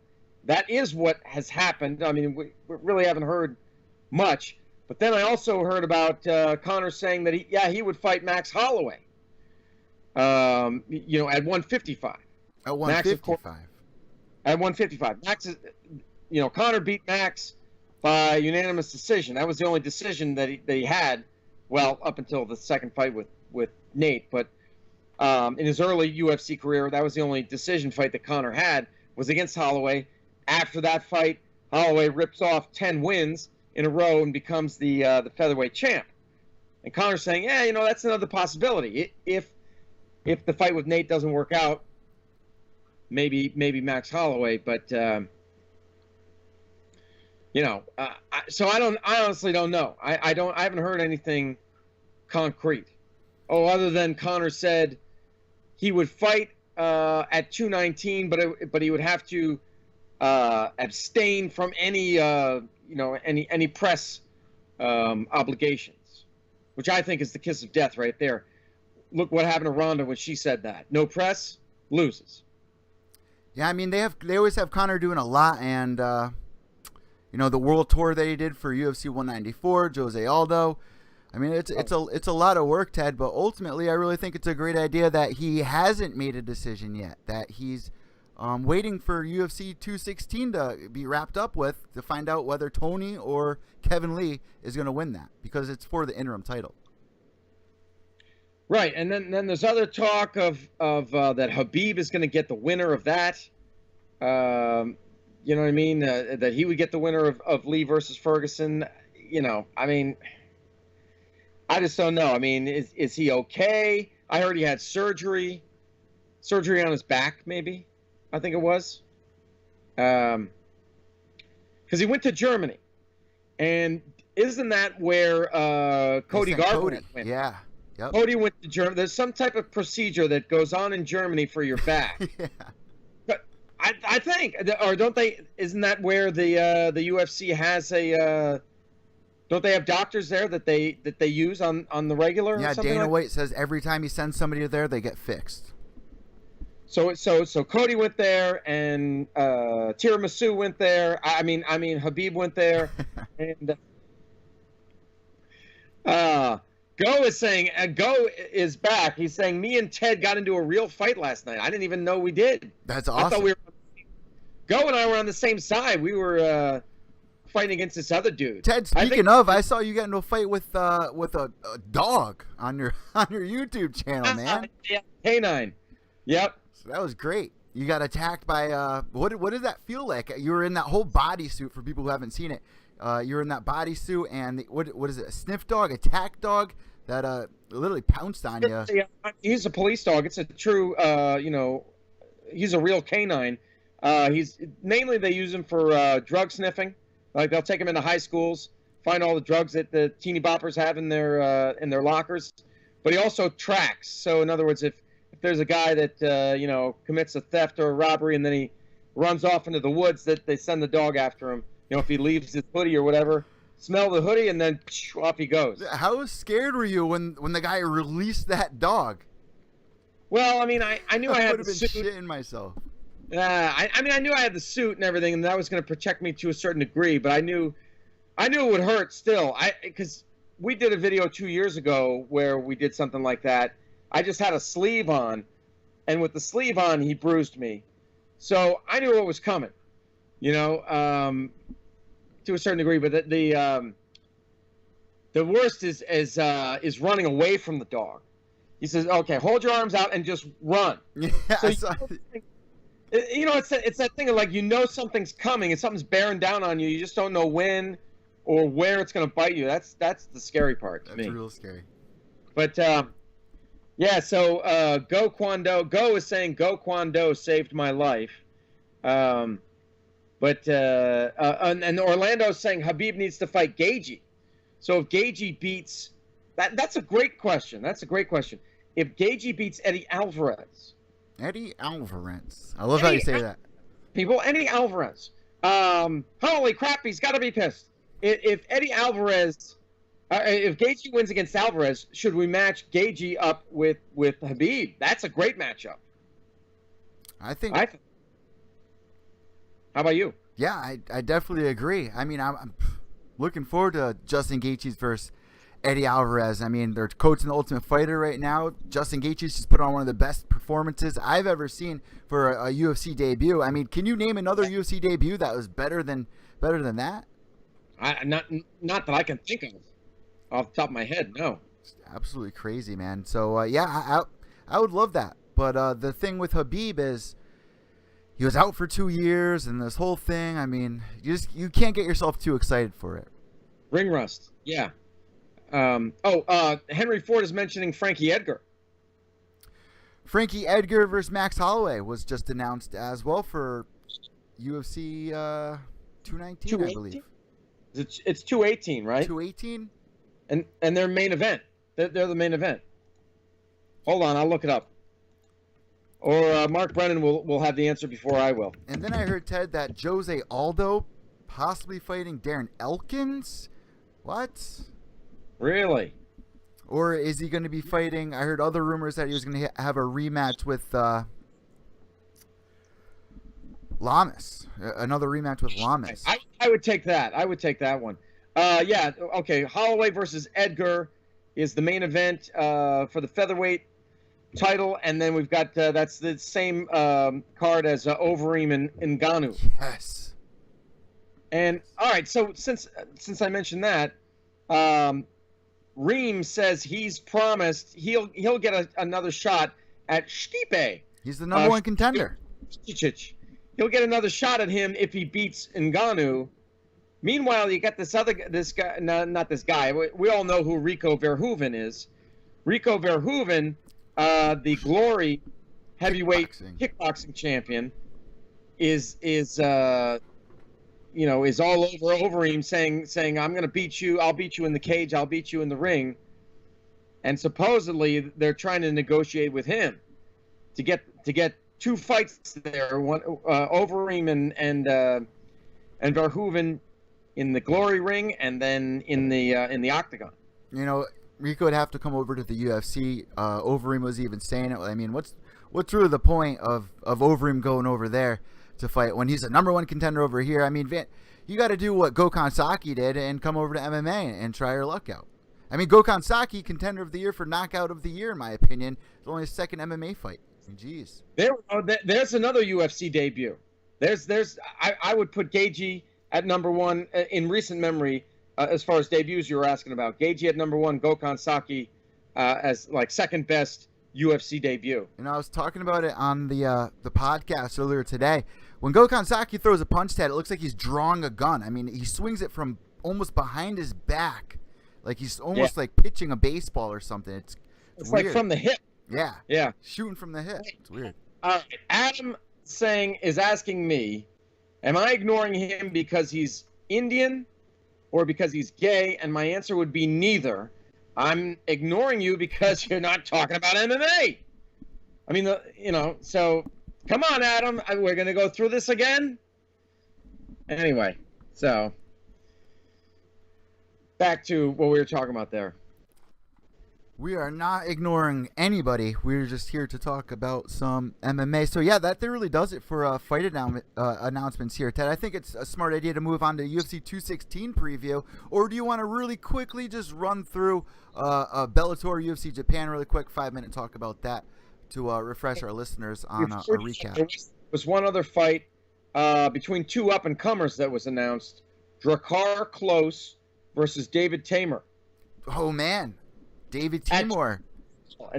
Speaker 2: is what has happened. I mean, we really haven't heard much. But then I also heard about Conor saying that he would fight Max Holloway. At 155.
Speaker 1: At 155.
Speaker 2: At 155. Max is, Conor beat Max by unanimous decision. That was the only decision that he had. Well, up until the second fight with Nate, but in his early UFC career, that was the only decision fight that Conor had, was against Holloway. After that fight, Holloway rips off 10 wins in a row and becomes the featherweight champ. And Conor's saying, that's another possibility. If the fight with Nate doesn't work out, maybe Max Holloway. But so I honestly don't know. I haven't heard anything concrete. Other than Conor said he would fight at 219, but he would have to abstain from any press obligations, which I think is the kiss of death right there. Look what happened to Ronda when she said that. No press, loses.
Speaker 1: Yeah, I mean they always have Conor doing a lot, and the world tour that he did for UFC 194, Jose Aldo. I mean, it's a lot of work, Ted, but ultimately I really think it's a great idea that he hasn't made a decision yet, that he's waiting for UFC 216 to be wrapped up with to find out whether Tony or Kevin Lee is going to win that, because it's for the interim title.
Speaker 2: Right, and then there's other talk of that Khabib is going to get the winner of that. You know what I mean? That he would get the winner of Lee versus Ferguson. I mean, I just don't know. I mean, is he okay? I heard he had surgery on his back, maybe. I think it was. Because he went to Germany. And isn't that where Cody
Speaker 1: They sent
Speaker 2: Garbrandt went?
Speaker 1: Yeah. Yep.
Speaker 2: Cody went to Germany. There's some type of procedure that goes on in Germany for your back.
Speaker 1: Yeah.
Speaker 2: But I think, or don't they? Isn't that where the UFC has a? Don't they have doctors there that they use on the regular?
Speaker 1: Yeah,
Speaker 2: or something
Speaker 1: Dana
Speaker 2: like?
Speaker 1: White says every time he sends somebody there, they get fixed.
Speaker 2: So Cody went there, and Tiramisu went there. I mean Habib went there, and Go is saying Go is back. He's saying me and Ted got into a real fight last night. I didn't even know we did.
Speaker 1: That's
Speaker 2: I
Speaker 1: awesome.
Speaker 2: thought we were. Go and I were on the same side. We were fighting against this other dude.
Speaker 1: Ted, speaking of, I saw you get into a fight with a dog on your YouTube channel, man.
Speaker 2: Yeah, K9. Yep.
Speaker 1: So that was great. You got attacked by what does that feel like? You were in that whole bodysuit for people who haven't seen it. You're in that bodysuit, and what is it? A sniff dog, attack dog that literally pounced on you.
Speaker 2: Yeah, he's a police dog. It's a true, he's a real canine. He's mainly they use him for drug sniffing. Like they'll take him into high schools, find all the drugs that the teeny boppers have in their lockers. But he also tracks. So in other words, if there's a guy that commits a theft or a robbery and then he runs off into the woods, that they send the dog after him. If he leaves his hoodie or whatever, smell the hoodie and then off he goes.
Speaker 1: How scared were you when the guy released that dog?
Speaker 2: Well, I mean, I knew I had
Speaker 1: would
Speaker 2: the
Speaker 1: have been
Speaker 2: suit.
Speaker 1: shitting myself.
Speaker 2: I knew I had the suit and everything, and that was going to protect me to a certain degree. But I knew it would hurt still. Because we did a video 2 years ago where we did something like that. I just had a sleeve on, and with the sleeve on, he bruised me. So I knew what was coming, to a certain degree. But the worst is running away from the dog. He says, "Okay, hold your arms out and just run."
Speaker 1: Yeah,
Speaker 2: So it's that thing of something's coming and something's bearing down on you. You just don't know when or where it's going to bite you. That's the scary part to me.
Speaker 1: That's real scary.
Speaker 2: But yeah. So Go Kwon-Do. Go is saying Go Kwon-Do saved my life. But and Orlando's saying Habib needs to fight Gaethje. So if Gaethje beats that's a great question. That's a great question. If Gaethje beats Eddie Alvarez.
Speaker 1: Eddie Alvarez. I love how you say that.
Speaker 2: Eddie Alvarez. Holy crap, he's got to be pissed. If Eddie Alvarez, if Gaethje wins against Alvarez, should we match Gaethje up with Habib? That's a great matchup.
Speaker 1: I think.
Speaker 2: How about you?
Speaker 1: Yeah, I definitely agree. I mean, I'm looking forward to Justin Gaethje's versus Eddie Alvarez. I mean, they're coaching the Ultimate Fighter right now. Justin Gaethje's just put on one of the best performances I've ever seen for a UFC debut. I mean, can you name another UFC debut that was better than that?
Speaker 2: Not that I can think of off the top of my head. No.
Speaker 1: It's absolutely crazy, man. So yeah, I would love that. But the thing with Habib is he was out for 2 years, and this whole thing. I mean, you can't get yourself too excited for it.
Speaker 2: Ring rust. Yeah. Henry Ford is mentioning Frankie Edgar.
Speaker 1: Frankie Edgar versus Max Holloway was just announced as well for UFC 219, I believe.
Speaker 2: It's 218, right?
Speaker 1: 218?
Speaker 2: And their main event. They're the main event. Hold on, I'll look it up. Or Mark Brennan will have the answer before I will.
Speaker 1: And then I heard, Ted, that Jose Aldo possibly fighting Darren Elkins. What? Really? Or is he going to be fighting? I heard other rumors that he was going to have a rematch with Lamas. Another rematch with Lamas.
Speaker 2: I would take that. I would take that one. Yeah, okay. Holloway versus Edgar is the main event for the featherweight title. And then we've got, that's the same card as Overeem and Ngannou.
Speaker 1: Yes.
Speaker 2: And, all right, so since I mentioned that, Reem says he's promised he'll get another shot at Stipe.
Speaker 1: He's the number one contender.
Speaker 2: He'll get another shot at him if he beats Ngannou. Meanwhile, you got this guy, not this guy. We all know who Rico Verhoeven is. Rico Verhoeven, the Glory heavyweight kickboxing champion, is is all over Overeem saying I'm going to beat you. I'll beat you in the cage. I'll beat you in the ring. And supposedly they're trying to negotiate with him to get 2 fights there. One Overeem and Verhoeven in the Glory Ring, and then in the Octagon.
Speaker 1: Rico would have to come over to the UFC. Overeem was even saying it. I mean, what's really the point of Overeem going over there to fight when he's a #1 contender over here? I mean, you got to do what Gokhan Saki did and come over to MMA and try your luck out. I mean, Gokhan Saki, contender of the year for knockout of the year, in my opinion. It's only his second MMA fight. I mean, jeez.
Speaker 2: There's another UFC debut. I would put Gaethje at #1 in recent memory. As far as debuts you were asking about, Gaethje at #1, Gokhan Saki as like second best UFC debut.
Speaker 1: I was talking about it on the podcast earlier today. When Gokhan Saki throws a punch, Ted, it looks like he's drawing a gun. I mean, he swings it from almost behind his back, like he's almost like pitching a baseball or something. It's
Speaker 2: like from the hip.
Speaker 1: Yeah, shooting from the hip. It's weird.
Speaker 2: All right, Adam is asking me, am I ignoring him because he's Indian or because he's gay? And my answer would be neither. I'm ignoring you because you're not talking about MMA. I mean, so come on, Adam. We're going to go through this again. Anyway, so back to what we were talking about there.
Speaker 1: We are not ignoring anybody. We're just here to talk about some MMA. So, yeah, that really does it for fight announcements here, Ted. I think it's a smart idea to move on to UFC 216 preview. Or do you want to really quickly just run through Bellator, UFC Japan really quick, 5-minute talk about that to refresh our listeners on a recap?
Speaker 2: There was one other fight between 2 up-and-comers that was announced. Drakkar Klose versus David Teymur.
Speaker 1: Oh, man. David Teymur.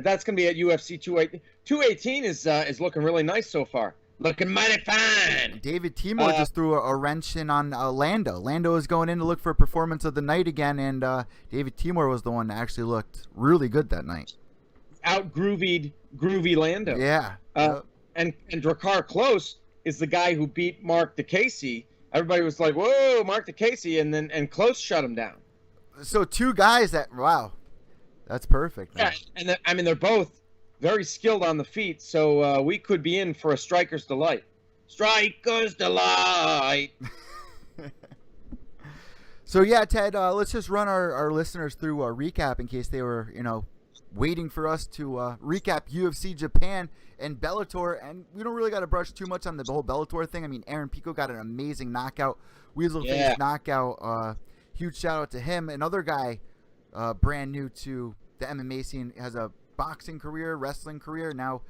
Speaker 2: That's going to be at UFC 218. 218 is looking really nice so far. Looking mighty fine.
Speaker 1: David Teymur just threw a wrench in on Lando. Lando is going in to look for performance of the night again, and David Teymur was the one that actually looked really good that night.
Speaker 2: Out groovy Lando.
Speaker 1: Yeah.
Speaker 2: And Drakkar Klose is the guy who beat Mark DeCasey. Everybody was like, "Whoa, Mark DeCasey," and Klose shut him down.
Speaker 1: So 2 guys that that's perfect. Man.
Speaker 2: Yeah, and they're both very skilled on the feet, so we could be in for a striker's delight. Striker's delight.
Speaker 1: So yeah, Ted, let's just run our listeners through a recap in case they were, waiting for us to recap UFC Japan and Bellator. And we don't really got to brush too much on the whole Bellator thing. I mean, Aaron Pico got an amazing knockout, Weasel face knockout. Huge shout out to him. Another guy. Brand new to the MMA scene, has a boxing career, wrestling career. Now,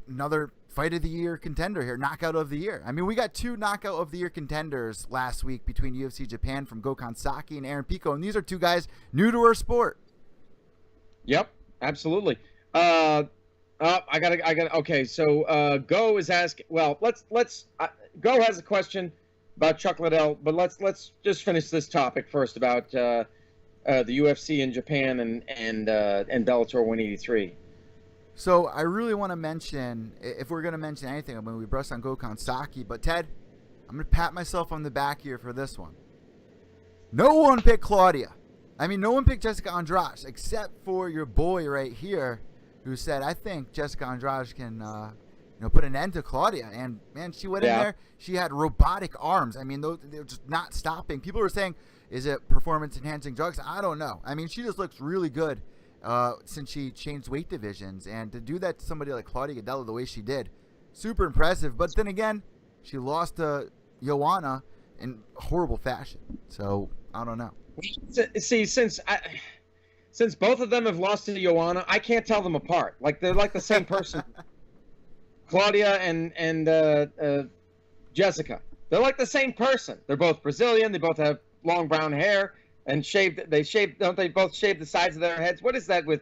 Speaker 1: another fight of the year contender here, knockout of the year. I mean, we got 2 knockout of the year contenders last week between UFC Japan from Gokhan Saki and Aaron Pico, and these are 2 guys new to our sport.
Speaker 2: Yep, absolutely. I got. Okay, so Go is asking. Well, let's. Go has a question about Chuck Liddell, but let's just finish this topic first about the UFC in Japan and Bellator 183.
Speaker 1: So I really want to mention, if we're going to mention anything, when we brushed on Gokhan Saki, but Ted, I'm going to pat myself on the back here for this one. No one picked Claudia. I mean, no one picked Jessica Andrade, except for your boy right here, who said, I think Jessica Andrade can put an end to Claudia. And, man, she went in there. She had robotic arms. I mean, they're just not stopping. People were saying, is it performance-enhancing drugs? I don't know. I mean, she just looks really good since she changed weight divisions. And to do that to somebody like Claudia Gadelha the way she did, super impressive. But then again, she lost to Joanna in horrible fashion. So, I don't know.
Speaker 2: See, since both of them have lost to Joanna, I can't tell them apart. Like, they're like the same person. Claudia and Jessica. They're like the same person. They're both Brazilian. They both have long brown hair and shaved. Don't they both shave the sides of their heads? What is that with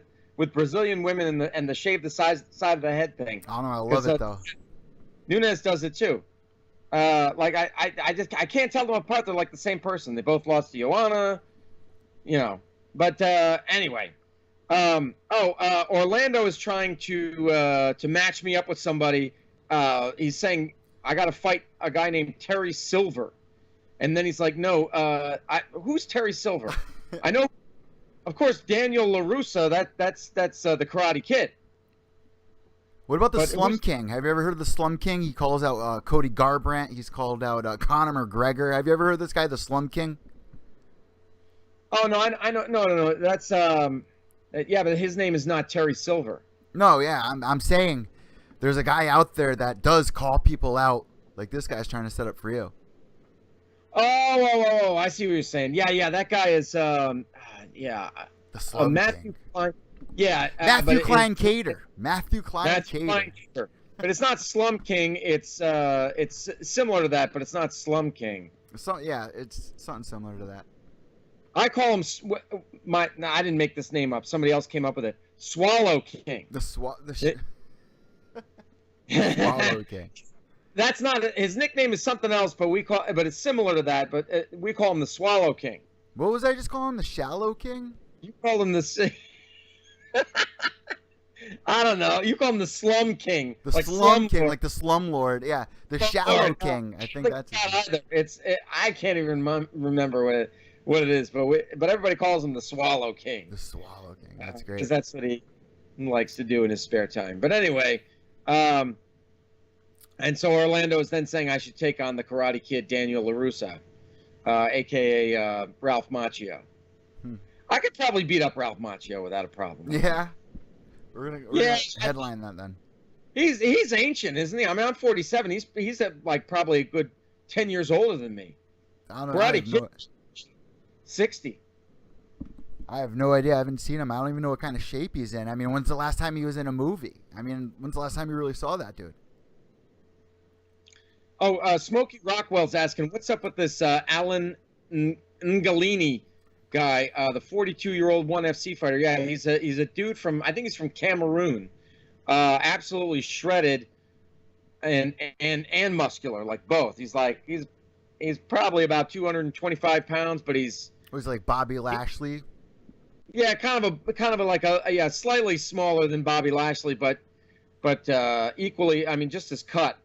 Speaker 2: Brazilian women and the shave the side of the head thing?
Speaker 1: I don't know. I love it though.
Speaker 2: Nunez does it too. I can't tell them apart. They're like the same person. They both lost to Joanna, But anyway, Orlando is trying to match me up with somebody. He's saying I got to fight a guy named Terry Silver. And then he's like, no, who's Terry Silver? I know, of course, Daniel LaRussa. That's the Karate Kid.
Speaker 1: What about the Slum King? Have you ever heard of the Slum King? He calls out Cody Garbrandt. He's called out Conor McGregor. Have you ever heard of this guy, the Slum King?
Speaker 2: Oh no, I know, no. That's yeah, but his name is not Terry Silver.
Speaker 1: No, yeah, I'm saying there's a guy out there that does call people out, like this guy's trying to set up for you.
Speaker 2: Oh, I see what you're saying. Yeah, that guy is
Speaker 1: The Slum
Speaker 2: Matthew
Speaker 1: King.
Speaker 2: Klein. Yeah,
Speaker 1: Matthew Klein Cater. Matthew Klein Cater.
Speaker 2: But it's not Slum King. It's similar to that, but it's not Slum King.
Speaker 1: So yeah, it's something similar to that.
Speaker 2: I call him I didn't make this name up. Somebody else came up with it. Swallow King.
Speaker 1: Swallow King.
Speaker 2: That's not his nickname is something else, but it's similar to that. But we call him the Swallow King.
Speaker 1: What was I just calling him? The Shallow King?
Speaker 2: You call him the. I don't know. You call him the Slum King.
Speaker 1: The Slum King, like the Slum Lord. Yeah, the Shallow King. I think that's it.
Speaker 2: I can't even remember what it is, but everybody calls him the Swallow King.
Speaker 1: The Swallow King. That's great.
Speaker 2: Because that's what he likes to do in his spare time. But anyway, and so Orlando is then saying I should take on the Karate Kid Daniel LaRussa, a.k.a. Ralph Macchio. I could probably beat up Ralph Macchio without a problem.
Speaker 1: Yeah. We're gonna headline that then.
Speaker 2: He's ancient, isn't he? I mean, I'm 47. He's like probably a good 10 years older than me.
Speaker 1: I don't know. Karate Kid,
Speaker 2: 60.
Speaker 1: I have no idea. I haven't seen him. I don't even know what kind of shape he's in. I mean, when's the last time he was in a movie? I mean, when's the last time you really saw that dude?
Speaker 2: Oh, Smokey Rockwell's asking, what's up with this Alan Ngalini guy, the 42-year-old ONE FC fighter? Yeah, he's a dude from, I think he's from Cameroon, absolutely shredded and muscular, like both. He's probably about 225 pounds, but he's
Speaker 1: like Bobby Lashley.
Speaker 2: Yeah, kind of a slightly smaller than Bobby Lashley, but equally, I mean, just as cut.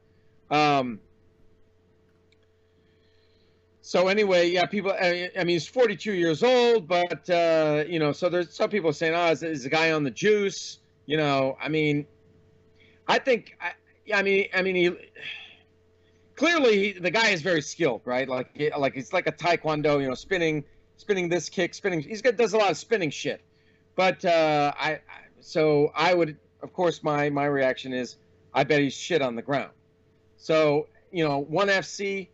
Speaker 2: So anyway, yeah, people. I mean, he's 42 years old, but so there's some people saying, "Oh, is the guy on the juice?" I mean, I think, he clearly the guy is very skilled, right? Like it's like a taekwondo, spinning this kick, spinning. Does a lot of spinning shit, but I would, of course, my reaction is, I bet he's shit on the ground. So ONE FC.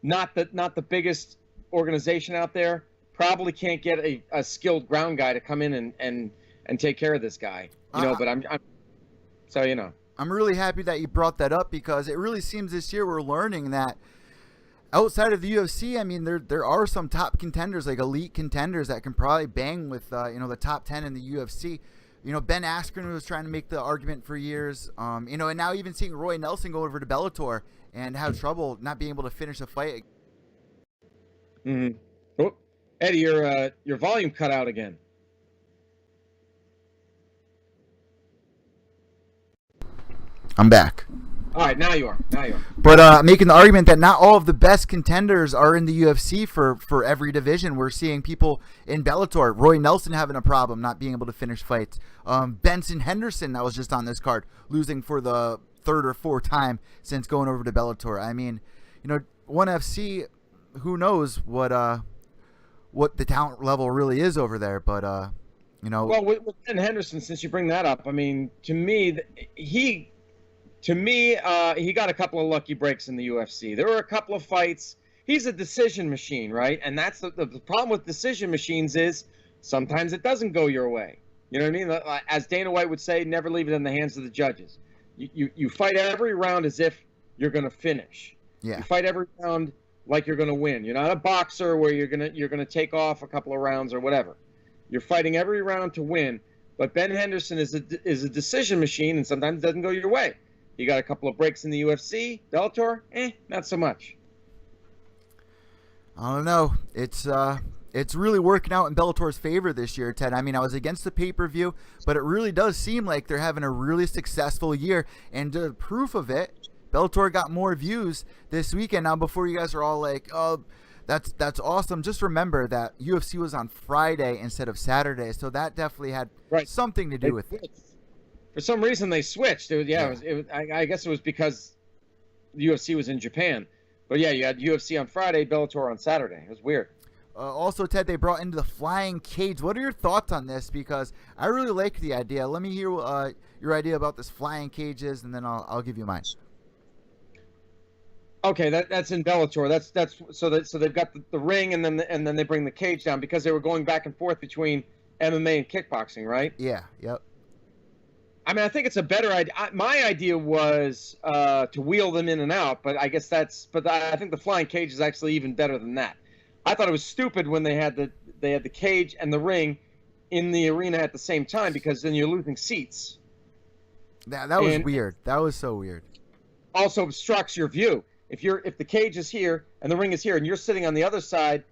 Speaker 2: Not the biggest organization out there. Probably can't get a skilled ground guy to come in and take care of this guy. But I'm
Speaker 1: really happy that you brought that up, because it really seems this year we're learning that outside of the UFC, I mean, there are some top contenders, like elite contenders, that can probably bang with the top 10 in the UFC. Ben Askren was trying to make the argument for years. And now even seeing Roy Nelson go over to Bellator and have trouble not being able to finish a fight.
Speaker 2: Mm-hmm. Oh, Eddie, your volume cut out again.
Speaker 1: I'm back.
Speaker 2: All right, now you are.
Speaker 1: But making the argument that not all of the best contenders are in the UFC for every division. We're seeing people in Bellator, Roy Nelson having a problem not being able to finish fights. Benson Henderson, that was just on this card, losing for the third or fourth time since going over to Bellator. I mean, ONE FC, who knows what the talent level really is over there, but
Speaker 2: Well, with Ben Henderson, since you bring that up, I mean, to me, he got a couple of lucky breaks in the UFC. There were a couple of fights. He's a decision machine, right? And that's the problem with decision machines is sometimes it doesn't go your way. You know what I mean? As Dana White would say, never leave it in the hands of the judges. You fight every round as if you're going to finish.
Speaker 1: Yeah.
Speaker 2: You fight every round like you're going to win. You're not a boxer where you're going to take off a couple of rounds or whatever. You're fighting every round to win. But Ben Henderson is a decision machine, and sometimes it doesn't go your way. You got a couple of breaks in the UFC, Bellator, not so much.
Speaker 1: I don't know. It's really working out in Bellator's favor this year, Ted. I mean, I was against the pay-per-view, but it really does seem like they're having a really successful year. And the proof of it Bellator got more views this weekend. Now, before you guys are all like, oh, that's awesome, just remember that UFC was on Friday instead of Saturday, so that definitely had something to do with it.
Speaker 2: For some reason, they switched. I guess it was because the UFC was in Japan. But yeah, you had UFC on Friday, Bellator on Saturday. It was weird.
Speaker 1: Also, Ted, they brought into the flying cage. What are your thoughts on this? Because I really like the idea. Let me hear your idea about this flying cages, and then I'll give you mine.
Speaker 2: Okay, that's in Bellator. So they've got the ring, and then they bring the cage down because they were going back and forth between MMA and kickboxing, right?
Speaker 1: Yeah. Yep.
Speaker 2: I mean, I think it's a better idea. My idea was to wheel them in and out, but I guess I think the flying cage is actually even better than that. I thought it was stupid when they had the cage and the ring in the arena at the same time, because then you're losing seats.
Speaker 1: That was weird. That was so weird.
Speaker 2: Also obstructs your view. If the cage is here and the ring is here and you're sitting on the other side,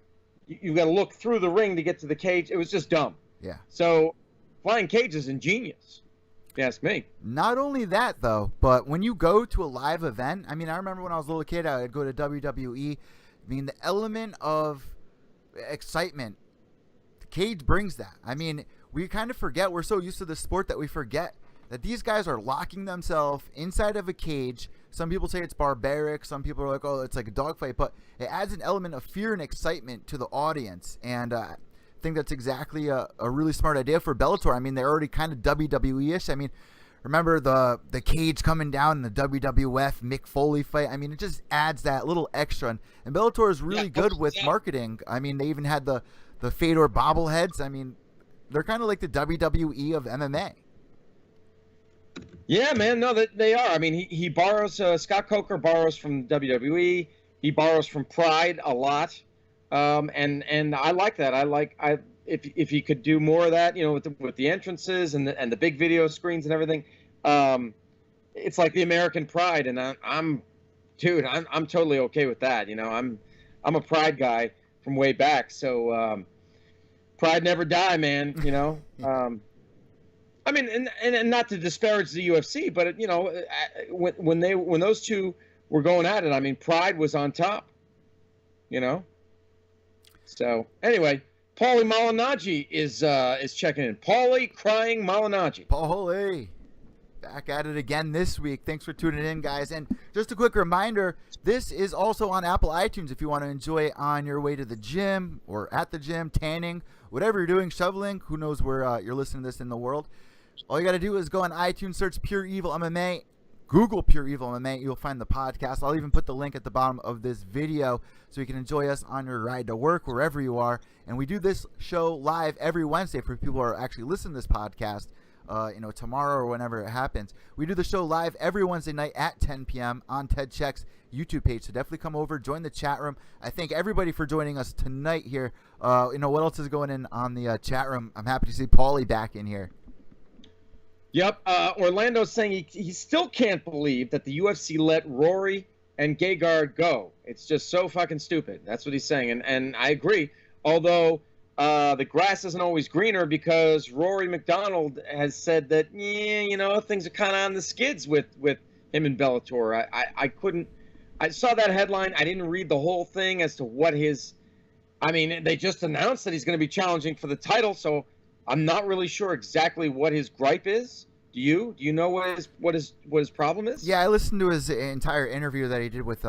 Speaker 2: you've got to look through the ring to get to the cage. It was just dumb.
Speaker 1: Yeah. So
Speaker 2: flying cage is ingenious, if you ask me.
Speaker 1: Not only that, though, but when you go to a live event, I mean, I remember when I was a little kid, I would go to WWE. I mean, the element of excitement, the cage brings that. I mean, we kind of forget, we're so used to the sport that we forget that these guys are locking themselves inside of a cage. Some people say it's barbaric. Some people are like, oh, it's like a dogfight. But it adds an element of fear and excitement to the audience. And I think that's exactly a really smart idea for Bellator. I mean, they're already kind of WWE-ish. I mean, remember the cage coming down in the WWF Mick Foley fight? I mean, it just adds that little extra. And Bellator is really good with marketing. I mean, they even had the Fedor bobbleheads. I mean, they're kind of like the WWE of MMA.
Speaker 2: Yeah, man. No, they are. I mean, he borrows. Scott Coker borrows from WWE. He borrows from Pride a lot, and I like that. If he could do more of that, you know, with the entrances and the big video screens and everything. It's like the American Pride, and I'm totally okay with that. You know, I'm a Pride guy from way back, so Pride never die, man. You know. I mean, and not to disparage the UFC, but you know, when those two were going at it, I mean, Pride was on top. You know. So anyway, Paulie Malignaggi is checking in. Paulie crying Malignaggi.
Speaker 1: Paulie, back at it again this week. Thanks for tuning in, guys. And just a quick reminder, this is also on Apple iTunes if you want to enjoy it on your way to the gym or at the gym, tanning, whatever you're doing, shoveling. Who knows where you're listening to this in the world. All you got to do is go on iTunes, search Pure Evil MMA, Google Pure Evil MMA. You'll find the podcast. I'll even put the link at the bottom of this video so you can enjoy us on your ride to work, wherever you are. And we do this show live every Wednesday for people who are actually listening to this podcast, tomorrow or whenever it happens. We do the show live every Wednesday night at 10 p.m. on Ted Czech's YouTube page. So definitely come over, join the chat room. I thank everybody for joining us tonight here. What else is going on the chat room? I'm happy to see Paulie back in here.
Speaker 2: Yep. Orlando's saying he still can't believe that the UFC let Rory and Gegard go. It's just so fucking stupid. That's what he's saying. And I agree. Although the grass isn't always greener, because Rory McDonald has said that, things are kind of on the skids with him and Bellator. I saw that headline. I didn't read the whole thing as to what they just announced that he's going to be challenging for the title, so I'm not really sure exactly what his gripe is. Do you? Do you know what his problem is?
Speaker 1: Yeah, I listened to his entire interview that he did with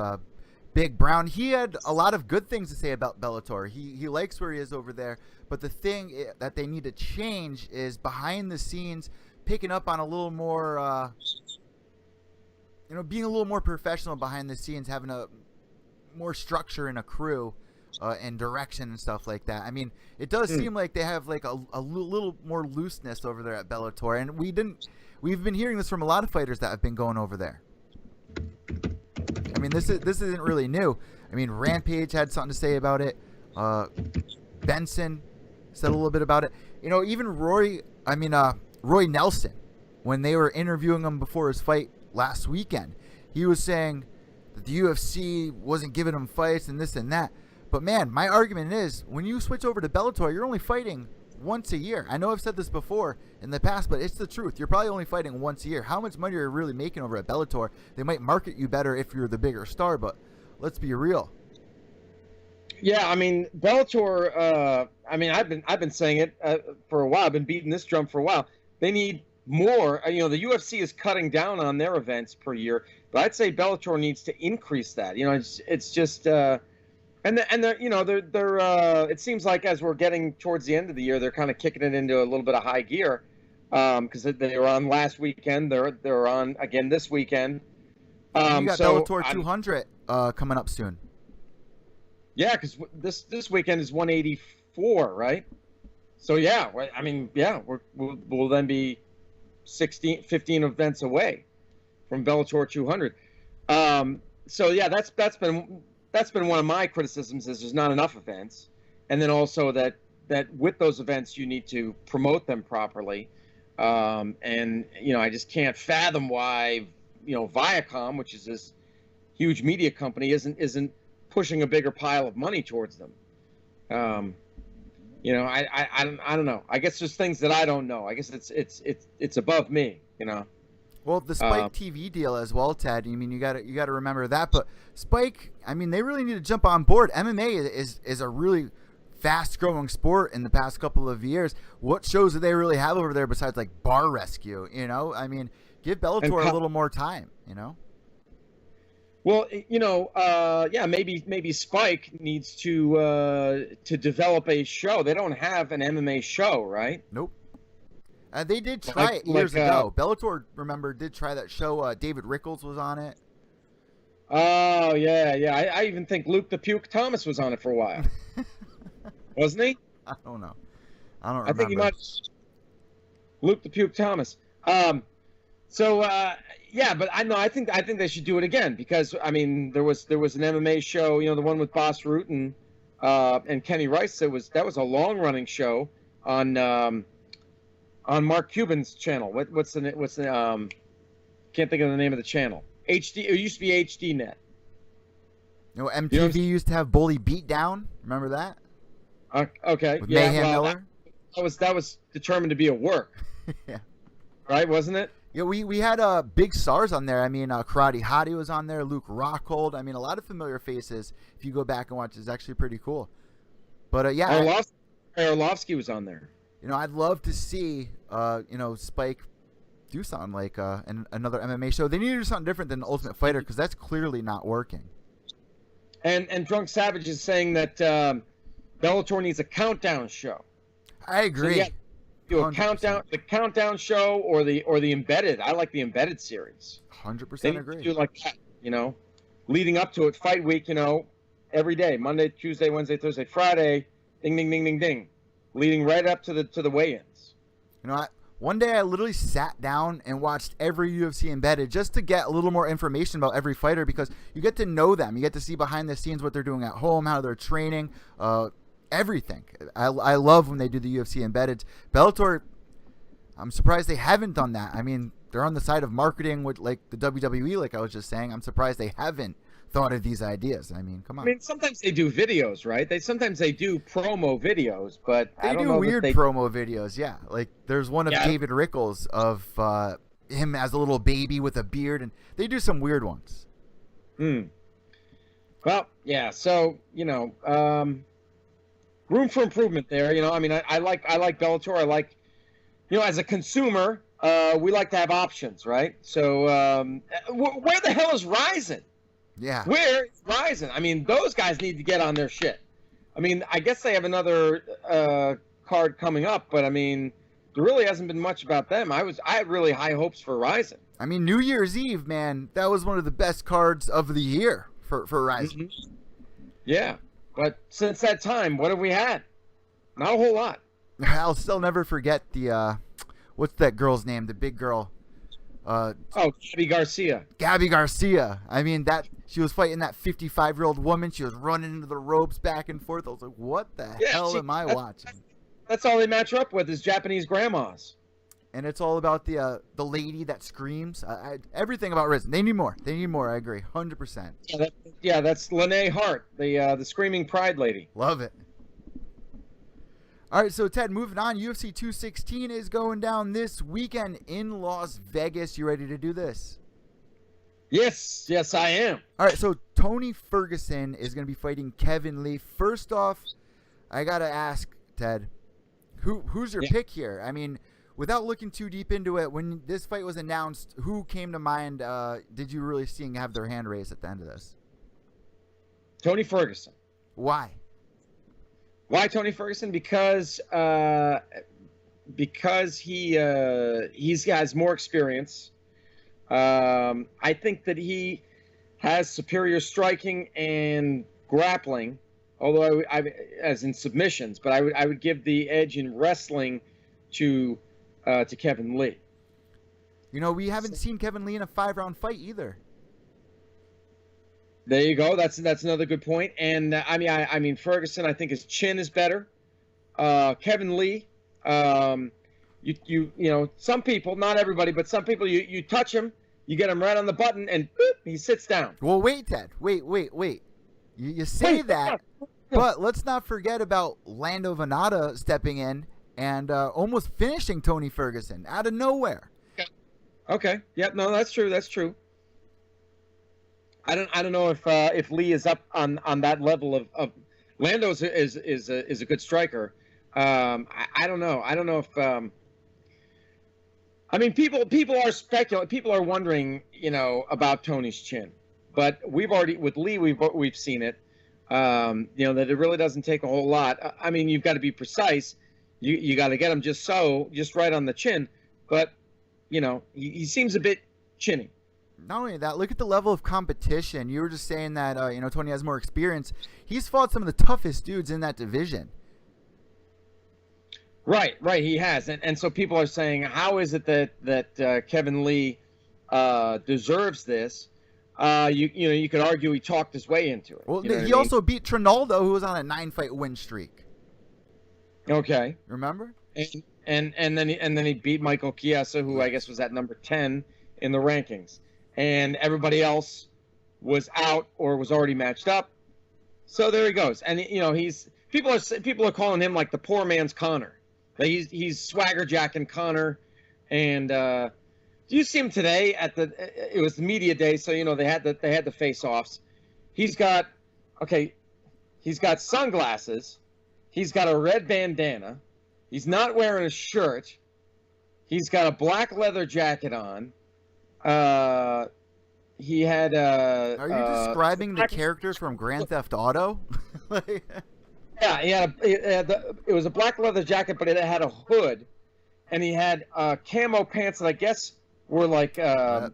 Speaker 1: Big Brown. He had a lot of good things to say about Bellator. He likes where he is over there, but the thing that they need to change is behind the scenes, picking up on a little more, being a little more professional behind the scenes, having a more structure in a crew. And direction and stuff like that. I mean, it does seem like they have like a little more looseness over there at Bellator, and we've been hearing this from a lot of fighters that have been going over there. I mean, this isn't really new. I mean, Rampage had something to say about it. Benson said a little bit about it. Even Roy Nelson, when they were interviewing him before his fight last weekend, he was saying that the UFC wasn't giving him fights and this and that. But man, my argument is, when you switch over to Bellator, you're only fighting once a year. I know I've said this before in the past, but it's the truth. You're probably only fighting once a year. How much money are you really making over at Bellator? They might market you better if you're the bigger star, but let's be real.
Speaker 2: Yeah, I mean, Bellator. I mean, I've been saying it for a while. I've been beating this drum for a while. They need more. You know, the UFC is cutting down on their events per year, but I'd say Bellator needs to increase that. You know, it's just and they're you know they're it seems like as we're getting towards the end of the year, they're kind of kicking it into a little bit of high gear because they were on last weekend. They're on again this weekend.
Speaker 1: You got Bellator 200 coming up soon.
Speaker 2: Yeah, because this weekend is 184, right? So yeah, I mean, yeah, we'll then be 15 events away from Bellator 200. So yeah, that's been one of my criticisms is there's not enough events, and then also that with those events you need to promote them properly, and you know I just can't fathom why Viacom, which is this huge media company, isn't pushing a bigger pile of money towards them. I don't know. I guess there's things that I don't know. I guess it's above me,
Speaker 1: Well, the Spike TV deal as well, Ted. I mean, you got to remember that. But Spike, I mean, they really need to jump on board. MMA is a really fast-growing sport in the past couple of years. What shows do they really have over there besides like Bar Rescue? I mean, give Bellator a little more time.
Speaker 2: Well, yeah, maybe Spike needs to develop a show. They don't have an MMA show, right?
Speaker 1: Nope. They did try it years ago. Bellator, remember, did try that show. David Rickles was on it.
Speaker 2: Oh, yeah. I even think Luke the Puke Thomas was on it for a while. Wasn't he?
Speaker 1: I don't know. I don't remember.
Speaker 2: I think he might. Luke the Puke Thomas. Yeah, but I think they should do it again because I mean there was an MMA show, the one with Boss Root and Kenny Rice. That was a long running show on Mark Cuban's channel. What's the can't think of the name of the channel. HD. It used to be HD Net.
Speaker 1: MTV used to have Bully Beatdown. Remember that?
Speaker 2: Okay.
Speaker 1: With
Speaker 2: yeah.
Speaker 1: Mayhem Miller.
Speaker 2: That was determined to be a work.
Speaker 1: Yeah.
Speaker 2: Right, wasn't it?
Speaker 1: Yeah, we had big stars on there. I mean, Karate Hottie was on there, Luke Rockhold. I mean, a lot of familiar faces. If you go back and watch, it's actually pretty cool. But yeah,
Speaker 2: Arlovsky was on there.
Speaker 1: I'd love to see Spike do something like another MMA show. They need to do something different than Ultimate Fighter because that's clearly not working.
Speaker 2: And Drunk Savage is saying that Bellator needs a countdown show.
Speaker 1: I agree.
Speaker 2: So, yeah, do a
Speaker 1: 100%.
Speaker 2: the countdown show or the embedded. I like the embedded series.
Speaker 1: 100% agree.
Speaker 2: Do like that, leading up to it, fight week, every day, Monday, Tuesday, Wednesday, Thursday, Friday, ding, ding, ding, ding, ding, leading right up to the weigh-ins.
Speaker 1: One day I literally sat down and watched every UFC embedded just to get a little more information about every fighter because you get to know them. You get to see behind the scenes what they're doing at home, how they're training, everything. I love when they do the UFC embedded. Bellator, I'm surprised they haven't done that. I mean, they're on the side of marketing with like the WWE, like I was just saying. I'm surprised they haven't thought of these ideas. I mean, come on.
Speaker 2: I mean, sometimes they do videos, right? Sometimes they do promo videos, but
Speaker 1: they do weird promo videos. Yeah, like there's one of David Rickles of him as a little baby with a beard, and they do some weird ones.
Speaker 2: Well, yeah. So room for improvement there. I mean, I like Bellator. I like, as a consumer, we like to have options, right? So where the hell is Ryzen?
Speaker 1: Yeah.
Speaker 2: Where is Ryzen? I mean, those guys need to get on their shit. I mean, I guess they have another card coming up, but I mean, there really hasn't been much about them. I had really high hopes for Ryzen.
Speaker 1: I mean, New Year's Eve, man, that was one of the best cards of the year for Ryzen.
Speaker 2: Mm-hmm. Yeah. But since that time, what have we had? Not a whole lot.
Speaker 1: I'll still never forget the what's that girl's name? The big girl.
Speaker 2: Gabby Garcia.
Speaker 1: Gabby Garcia. I mean, she was fighting that 55-year-old woman. She was running into the ropes back and forth. I was like, what the hell am I watching?
Speaker 2: That's all they match her up with is Japanese grandmas.
Speaker 1: And it's all about the lady that screams. Everything about Ryzen. They need more. I agree, 100%.
Speaker 2: Yeah, that's Lene Hart, the screaming pride lady.
Speaker 1: Love it. All right, so Ted, moving on, UFC 216 is going down this weekend in Las Vegas. You ready to do this?
Speaker 2: Yes, I am.
Speaker 1: All right, so Tony Ferguson is going to be fighting Kevin Lee. First off, I got to ask, Ted, who's your pick here? I mean, without looking too deep into it, when this fight was announced, who came to mind? Did you really see and have their hand raised at the end of this?
Speaker 2: Tony Ferguson.
Speaker 1: Why?
Speaker 2: Why Tony Ferguson? Because he has more experience. I think that he has superior striking and grappling, although as in submissions. But I would give the edge in wrestling to Kevin Lee.
Speaker 1: You know, we haven't seen Kevin Lee in a 5-round fight either.
Speaker 2: There you go. That's another good point. And I mean Ferguson, I think his chin is better. Kevin Lee, you know, some people, not everybody, but some people, you touch him, you get him right on the button, and boop, he sits down.
Speaker 1: Well, wait, Ted. Wait. You say that, but let's not forget about Lando Venata stepping in and almost finishing Tony Ferguson out of nowhere.
Speaker 2: Okay. Yep. No, that's true. That's true. I don't know if Lee is up on that level of Lando is a good striker. I don't know. I don't know if I mean people are speculating. People are wondering, you know, about Tony's chin, but we've already with Lee we've seen it. You know, that it really doesn't take a whole lot. I mean, you've got to be precise. You got to get him just right on the chin, but you know he seems a bit chinny.
Speaker 1: Not only that, look at the level of competition. You were just saying that, you know, Tony has more experience. He's fought some of the toughest dudes in that division.
Speaker 2: Right, he has. And so people are saying, how is it that Kevin Lee deserves this? You could argue he talked his way into it.
Speaker 1: Well,
Speaker 2: you know
Speaker 1: he also beat Trinaldo, who was on a 9-fight win streak.
Speaker 2: Okay.
Speaker 1: Remember?
Speaker 2: And then he beat Michael Chiesa, who I guess was at number 10 in the rankings. And everybody else was out or was already matched up. So there he goes. And you know, people are calling him like the poor man's Conor. Like he's swagger jacking Conor. And do you see him today at it was the media day, so you know they had the face-offs. He's got sunglasses. He's got a red bandana. He's not wearing a shirt. He's got a black leather jacket on. He had
Speaker 1: Are you describing the character from Grand Theft Auto?
Speaker 2: Yeah, it was a black leather jacket, but it had a hood, and he had camo pants that I guess were like what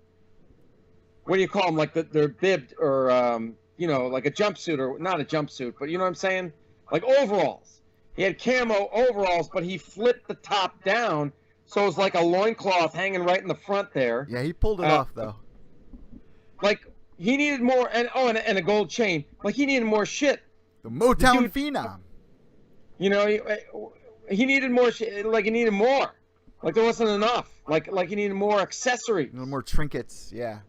Speaker 2: do you call them? Like they're bibbed or you know, like a jumpsuit or not a jumpsuit, but you know what I'm saying? Like overalls. He had camo overalls, but he flipped the top down. So it was like a loincloth hanging right in the front there.
Speaker 1: Yeah, he pulled it off, though.
Speaker 2: Like, he needed more, and a gold chain. Like, he needed more shit.
Speaker 1: The Motown Phenom.
Speaker 2: You know, he needed more shit. Like, he needed more. Like, there wasn't enough. Like he needed more accessories.
Speaker 1: A little more trinkets, yeah.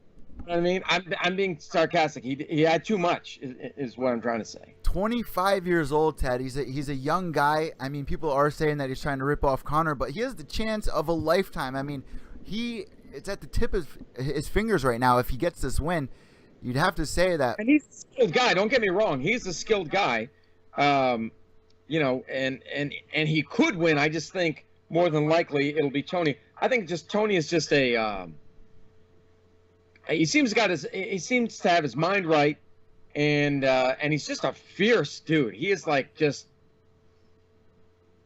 Speaker 2: You know what I mean? I'm being sarcastic. He had too much, is what I'm trying to say.
Speaker 1: 25 years old, Ted. He's a young guy. I mean, people are saying that he's trying to rip off Conor, but he has the chance of a lifetime. I mean, it's at the tip of his fingers right now. If he gets this win, you'd have to say that.
Speaker 2: And he's a skilled guy. Don't get me wrong. He's a skilled guy. You know, and he could win. I just think more than likely it'll be Tony. I think just Tony is just a. He seems to have his mind right, and he's just a fierce dude. He is like just,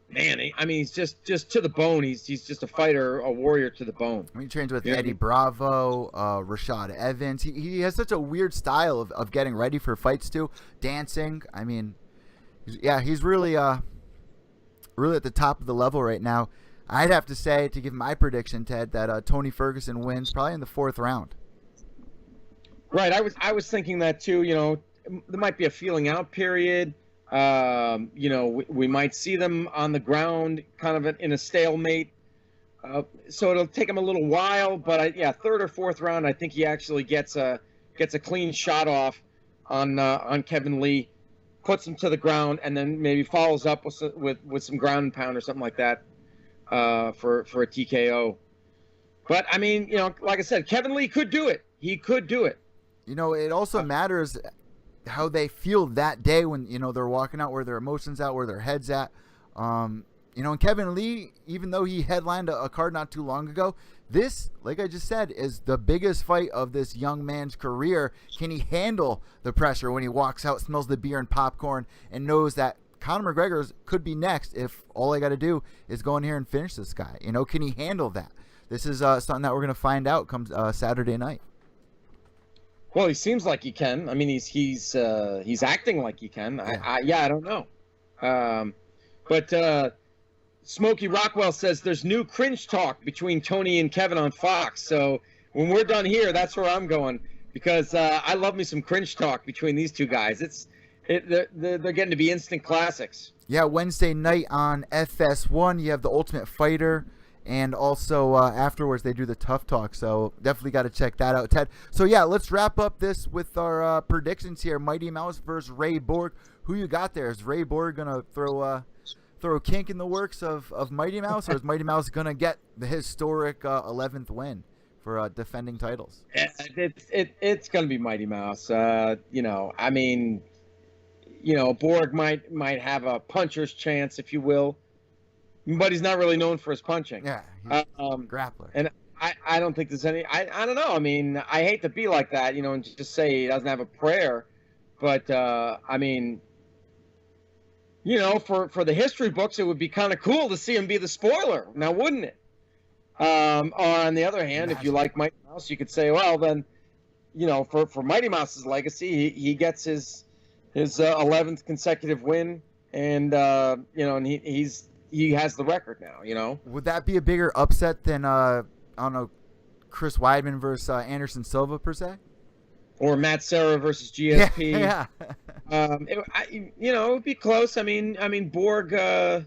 Speaker 2: man. I mean, he's just to the bone. He's just a fighter, a warrior to the bone.
Speaker 1: He trains with Eddie Bravo, Rashad Evans. He has such a weird style of getting ready for fights too. Dancing. I mean, yeah, he's really really at the top of the level right now. I'd have to say, to give my prediction, Ted, that Tony Ferguson wins probably in the 4th round.
Speaker 2: Right, I was thinking that too. You know, there might be a feeling out period. You know, we might see them on the ground, kind of in a stalemate. So it'll take him a little while, but 3rd or 4th round, I think he actually gets a clean shot off on Kevin Lee. puts him to the ground, and then maybe follows up with some ground and pound or something like that for a TKO. But I mean, like I said, Kevin Lee could do it. He could do it.
Speaker 1: It also matters how they feel that day when they're walking out, where their emotions at, where their heads at. And Kevin Lee, even though he headlined a card not too long ago, this, like I just said, is the biggest fight of this young man's career. Can he handle the pressure when he walks out, smells the beer and popcorn, and knows that Conor McGregor could be next if all I got to do is go in here and finish this guy? Can he handle that? This is something that we're going to find out comes Saturday night.
Speaker 2: Well, he seems like he can. I mean, he's acting like he can. I don't know. But Smokey Rockwell says there's new cringe talk between Tony and Kevin on Fox. So when we're done here, that's where I'm going, because I love me some cringe talk between these two guys. They're getting to be instant classics.
Speaker 1: Yeah, Wednesday night on FS1, you have the Ultimate Fighter. And also afterwards, they do the Tough Talk. So definitely got to check that out, Ted. So, yeah, let's wrap up this with our predictions here. Mighty Mouse versus Ray Borg. Who you got there? Is Ray Borg going to throw a kink in the works of Mighty Mouse? Or is Mighty Mouse going to get the historic 11th win for defending titles?
Speaker 2: It's going to be Mighty Mouse. I mean, Borg might have a puncher's chance, if you will. But he's not really known for his punching.
Speaker 1: Yeah, he's grappler.
Speaker 2: And I don't think there's any. I don't know. I mean, I hate to be like that, and just say he doesn't have a prayer. But I mean, for the history books, it would be kind of cool to see him be the spoiler. Now, wouldn't it? On the other hand, if you like Mighty Mouse, you could say, well, then, for Mighty Mouse's legacy, he gets his 11th consecutive win, and and he has the record now,
Speaker 1: Would that be a bigger upset than, I don't know, Chris Weidman versus Anderson Silva, per se?
Speaker 2: Or Matt Serra versus GSP.
Speaker 1: Yeah.
Speaker 2: It would be close. I mean, Borg, it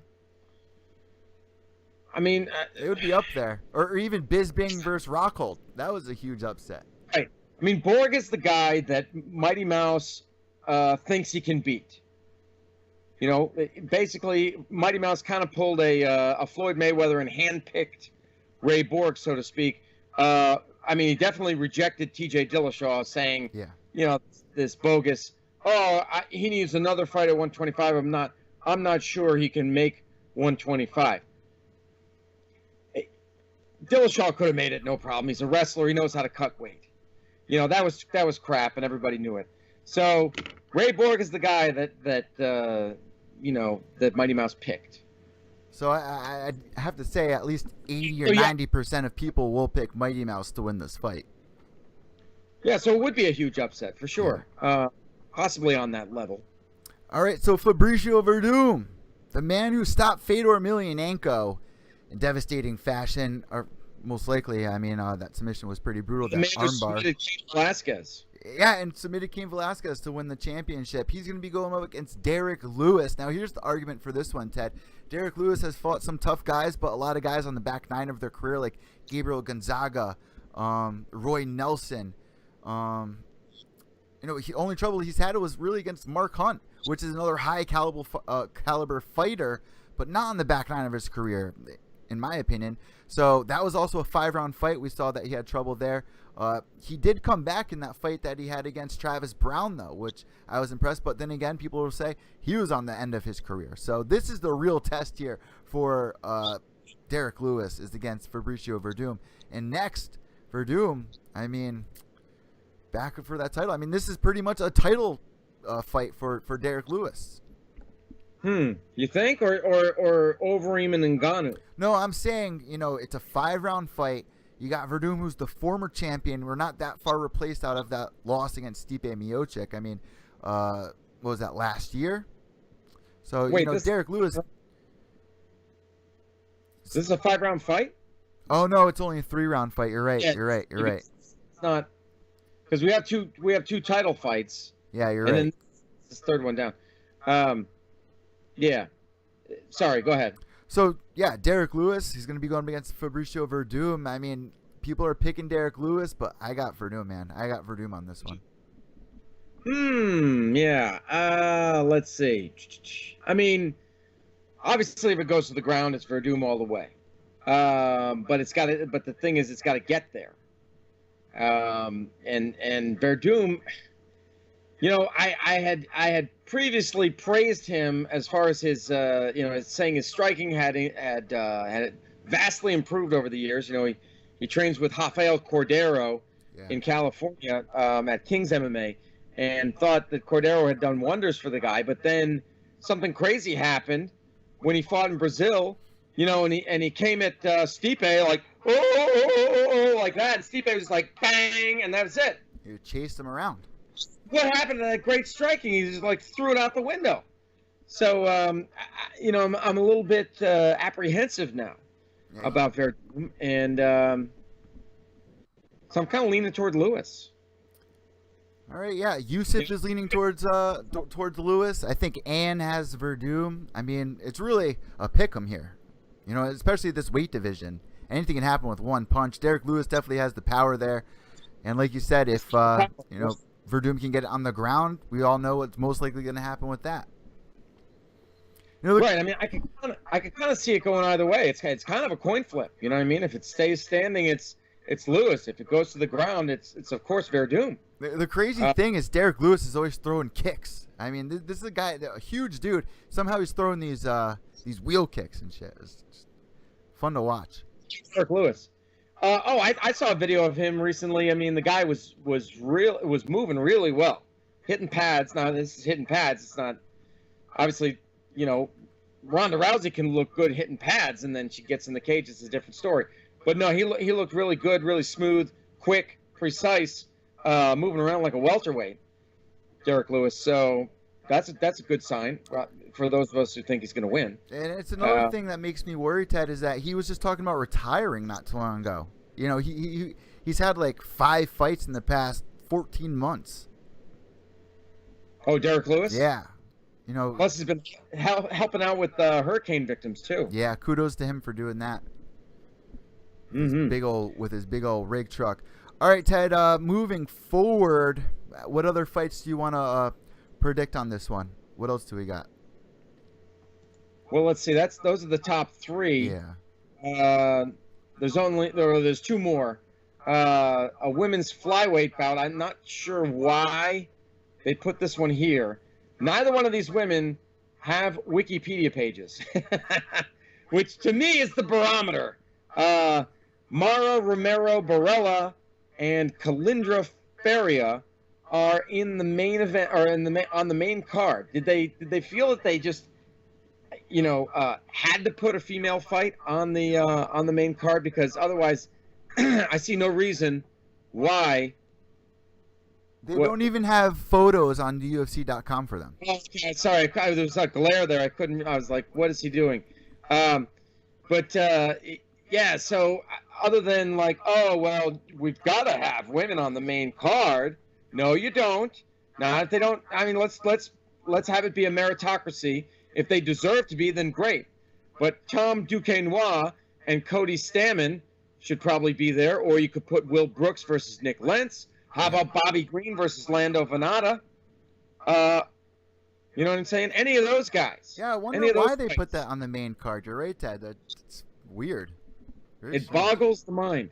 Speaker 1: would be up there. Or even Bisping versus Rockhold. That was a huge upset.
Speaker 2: Right. I mean, Borg is the guy that Mighty Mouse thinks he can beat. Basically, Mighty Mouse kind of pulled a Floyd Mayweather and handpicked Ray Borg, so to speak. He definitely rejected T.J. Dillashaw, saying, this bogus. He needs another fight at 125. I'm not sure he can make 125. Dillashaw could have made it, no problem. He's a wrestler. He knows how to cut weight. That was crap, and everybody knew it. So Ray Borg is the guy that Mighty Mouse picked.
Speaker 1: So I have to say at least 80 or 90% of people will pick Mighty Mouse to win this fight.
Speaker 2: Yeah, so it would be a huge upset for sure. Possibly on that level.
Speaker 1: All right, so Fabricio Verdum, the man who stopped Fedor Emelianenko in devastating fashion, or most likely, that submission was pretty brutal. That armbar.
Speaker 2: Velasquez.
Speaker 1: Yeah, and submitted Cain Velasquez to win the championship. He's going to be going up against Derek Lewis. Now, here's the argument for this one, Ted. Derek Lewis has fought some tough guys, but a lot of guys on the back nine of their career, like Gabriel Gonzaga, Roy Nelson. Only trouble he's had was really against Mark Hunt, which is another high caliber fighter, but not on the back nine of his career, in my opinion. So that was also a 5-round fight. We saw that he had trouble there. He did come back in that fight that he had against Travis Brown, though, which I was impressed. But then again, people will say he was on the end of his career. So this is the real test here for Derek Lewis, is against Fabricio Verdum. And next, Verdum, back for that title. This is pretty much a title fight for Derek Lewis.
Speaker 2: You think? Or Overeem and Ngannou?
Speaker 1: No, I'm saying, it's a 5-round fight. You got Verdum, who's the former champion. We're not that far replaced out of that loss against Stipe Miocic. What was that, last year? So,
Speaker 2: wait,
Speaker 1: Derek Lewis.
Speaker 2: This is a 5-round fight?
Speaker 1: Oh, no, it's only a 3-round fight. You're right. You're right.
Speaker 2: It's not, because we have two title fights.
Speaker 1: Yeah, you're right.
Speaker 2: And then this third one down. Yeah. Sorry, go ahead.
Speaker 1: So, yeah, Derek Lewis, he's going to be going against Fabricio Verdum. People are picking Derek Lewis, but I got Verdum, man. I got Verdum on this one.
Speaker 2: Yeah. Let's see. I mean, obviously, if it goes to the ground, it's Verdum all the way. But it's got to. But the thing is, it's got to get there. And Verdum, I had previously praised him as far as his, saying his striking had vastly improved over the years. He trains with Rafael Cordero in California at King's MMA, and thought that Cordero had done wonders for the guy. But then something crazy happened when he fought in Brazil, and he came at Stipe like like that, and Stipe was like bang, and that was it.
Speaker 1: You chased him around.
Speaker 2: What happened to that great striking? He just like threw it out the window. So I'm a little bit apprehensive now about Verdum, and so I'm kind of leaning toward Lewis.
Speaker 1: All right, yeah. Yusuf is leaning towards Lewis. I think Ann has Verdum. I mean, it's really a pick'em here, especially this weight division. Anything can happen with one punch. Derek Lewis definitely has the power there, and like you said, if Verdum can get it on the ground, we all know what's most likely going to happen with that.
Speaker 2: Right. I mean, I can kind of see it going either way. It's kind of a coin flip. You know what I mean? If it stays standing, it's Lewis. If it goes to the ground, it's of course Verdum.
Speaker 1: The crazy thing is Derek Lewis is always throwing kicks. I mean, this is a guy, a huge dude. Somehow he's throwing these wheel kicks and shit. It's just fun to watch.
Speaker 2: Derek Lewis. I saw a video of him recently. I mean, the guy was moving really well, hitting pads. Now this is hitting pads. It's not obviously, Ronda Rousey can look good hitting pads, and then she gets in the cage. It's a different story. But no, he looked really good, really smooth, quick, precise, moving around like a welterweight, Derek Lewis. So that's a good sign for those of us who think he's going to win.
Speaker 1: And it's another thing that makes me worry, Ted, is that he was just talking about retiring not too long ago. He's had like 5 fights in the past 14 months. Oh,
Speaker 2: Derek Lewis?
Speaker 1: Yeah.
Speaker 2: Plus he's been helping out with hurricane victims too.
Speaker 1: Yeah, kudos to him for doing that. With his big old rig truck. All right, Ted, moving forward, what other fights do you want to predict on this one? What else do we got?
Speaker 2: Well, let's see. Those are the top 3.
Speaker 1: Yeah.
Speaker 2: There's 2 more. A women's flyweight bout. I'm not sure why they put this one here. Neither one of these women have Wikipedia pages, which to me is the barometer. Mara Romero Barella and Kalindra Faria are in the main event, or on the main card. Did they feel that they just had to put a female fight on the main card? Because otherwise I see no reason why.
Speaker 1: They don't even have photos on UFC.com for them.
Speaker 2: Oh, okay, sorry, there was a glare there. I was like, what is he doing? Yeah, so other than like, oh, well, we've got to have women on the main card. No, you don't. Now, if they don't, I mean, let's have it be a meritocracy. If they deserve to be, then great. But Tom Duquesnoy and Cody Stamann should probably be there, or you could put Will Brooks versus Nick Lentz. How about Bobby Green versus Lando Venata? You know what I'm saying? Any of those guys.
Speaker 1: Yeah, I wonder why they put that on the main card. You're right, Ted. That's weird.
Speaker 2: It boggles the mind.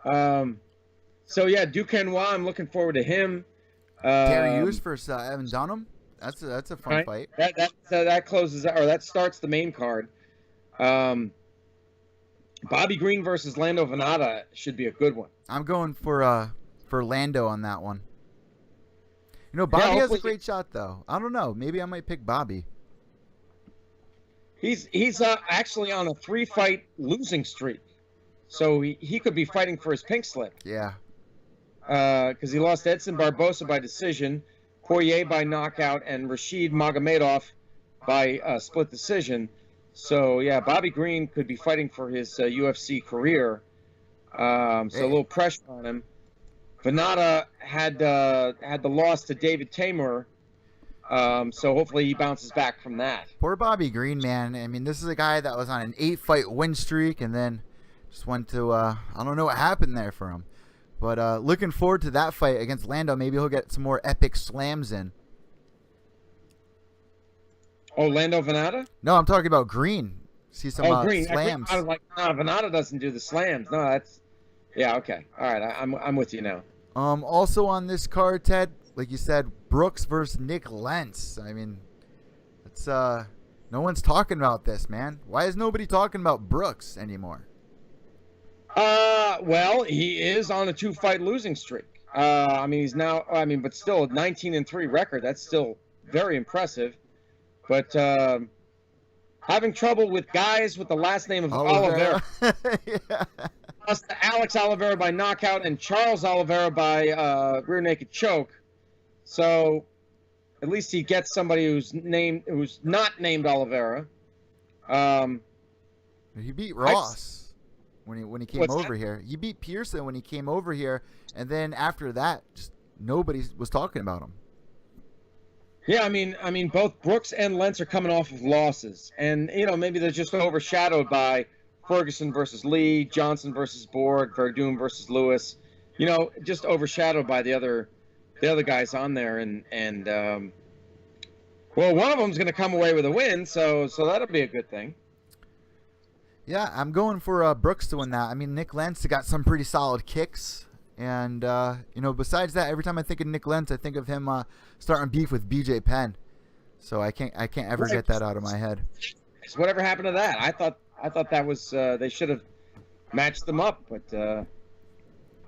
Speaker 2: So yeah, Duquesnoy, I'm looking forward to him.
Speaker 1: Gary Hughes versus Evan Dunham. That's a fun fight.
Speaker 2: That closes, or that starts the main card. Bobby Green versus Lando Venata should be a good one.
Speaker 1: I'm going for Lando on that one. Bobby has a great shot though. I don't know. Maybe I might pick Bobby.
Speaker 2: He's actually on a 3-fight losing streak, so he could be fighting for his pink slip.
Speaker 1: Yeah.
Speaker 2: Because he lost Edson Barbosa by decision, Poirier by knockout, and Rashid Magomedov by split decision. So yeah, Bobby Green could be fighting for his UFC career. A little pressure on him. Venata had the loss to David Taymor. So hopefully he bounces back from that.
Speaker 1: Poor Bobby Green, man. I mean, this is a guy that was on an 8-fight win streak and then just went to I don't know what happened there for him. But looking forward to that fight against Lando. Maybe he'll get some more epic slams in.
Speaker 2: Oh, Lando Venata?
Speaker 1: No, I'm talking about Green. See some
Speaker 2: Green.
Speaker 1: slams.
Speaker 2: I was like, no, Venata doesn't do the slams. No, that's yeah, okay. All right, I'm with you now.
Speaker 1: Also on this card, Ted, like you said, Brooks versus Nick Lentz. I mean, it's no one's talking about this, man. Why is nobody talking about Brooks anymore?
Speaker 2: Well, he is on a 2-fight losing streak. I mean, he's now. I mean, but still, a 19-3 record. That's still very impressive. But having trouble with guys with the last name of Oliveira.
Speaker 1: Yeah.
Speaker 2: Plus Alex Oliveira by knockout and Charles Oliveira by rear naked choke. So at least he gets somebody who's not named Oliveira.
Speaker 1: He beat Ross when he came
Speaker 2: What's
Speaker 1: over
Speaker 2: that?
Speaker 1: here. He beat Pearson when he came over here, and then after that, just nobody was talking about him.
Speaker 2: Yeah, I mean, both Brooks and Lentz are coming off of losses, and maybe they're just overshadowed by Ferguson versus Lee, Johnson versus Borg, Verdun versus Lewis. Just overshadowed by the other guys on there, and well, one of them's going to come away with a win, so that'll be a good thing.
Speaker 1: Yeah, I'm going for Brooks to win that. I mean, Nick Lentz got some pretty solid kicks. And, besides that, every time I think of Nick Lentz, I think of him starting beef with BJ Penn. So I can't ever get that out of my head.
Speaker 2: Whatever happened to that? I thought that was they should have matched them up, but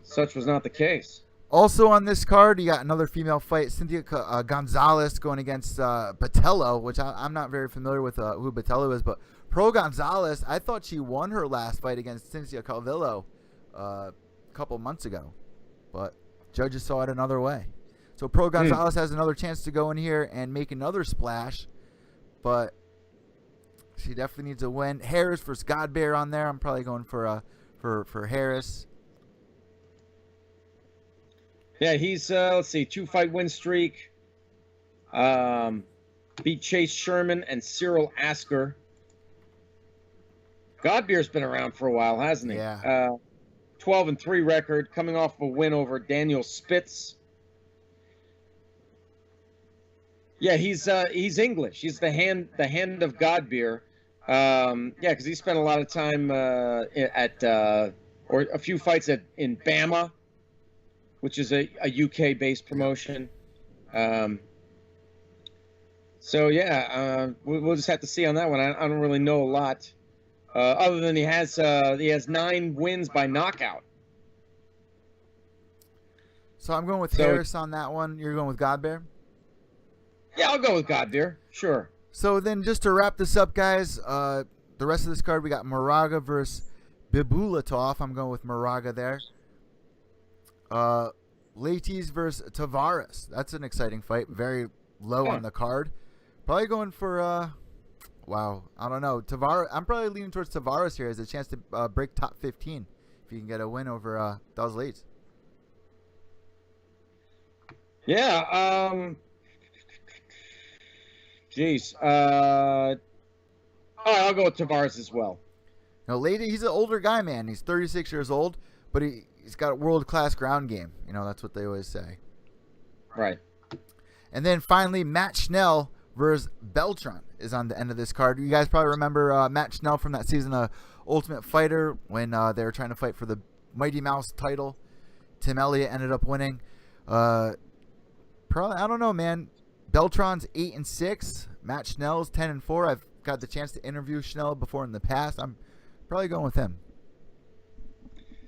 Speaker 2: such was not the case.
Speaker 1: Also on this card, you got another female fight, Cynthia Gonzalez going against Botello, which I'm not very familiar with who Botello is, but Pro Gonzalez, I thought she won her last fight against Cynthia Calvillo a couple months ago, but judges saw it another way. So Pro Gonzalez has another chance to go in here and make another splash, but she definitely needs a win. Harris versus Godbear on there. I'm probably going for Harris.
Speaker 2: Yeah, he's let's see, 2-fight win streak. Beat Chase Sherman and Cyril Asker. Godbeer's been around for a while, hasn't he?
Speaker 1: Yeah.
Speaker 2: 12-3 record, coming off a win over Daniel Spitz. Yeah, he's English. He's the hand of Godbeer. Yeah, because he spent a lot of time at or a few fights in Bama, which is a UK-based promotion. So yeah, we'll just have to see on that one. I don't really know a lot, other than he has 9 wins by knockout.
Speaker 1: So I'm going with Harris on that one. You're going with Godbear?
Speaker 2: Yeah, I'll go with Godbeer. Sure.
Speaker 1: So then just to wrap this up, guys, the rest of this card, we got Moraga versus Bibulatov. I'm going with Moraga there. Leites versus Tavares. That's an exciting fight. Very low on the card. Probably going for, wow, I don't know. Tavares. I'm probably leaning towards Tavares here as a chance to break top 15 if you can get a win over Dos Leites.
Speaker 2: Yeah. Jeez. All right, I'll go with Tavares as well.
Speaker 1: Now, Leites, he's an older guy, man. He's 36 years old, but he's got a world-class ground game. That's what they always say.
Speaker 2: Right.
Speaker 1: And then finally, Matt Schnell versus Beltran is on the end of this card. You guys probably remember Matt Schnell from that season of Ultimate Fighter when they were trying to fight for the Mighty Mouse title. Tim Elliott ended up winning. Probably, I don't know, man. Beltran's 8-6. Matt Schnell's 10-4. I've got the chance to interview Schnell before in the past. I'm probably going with him.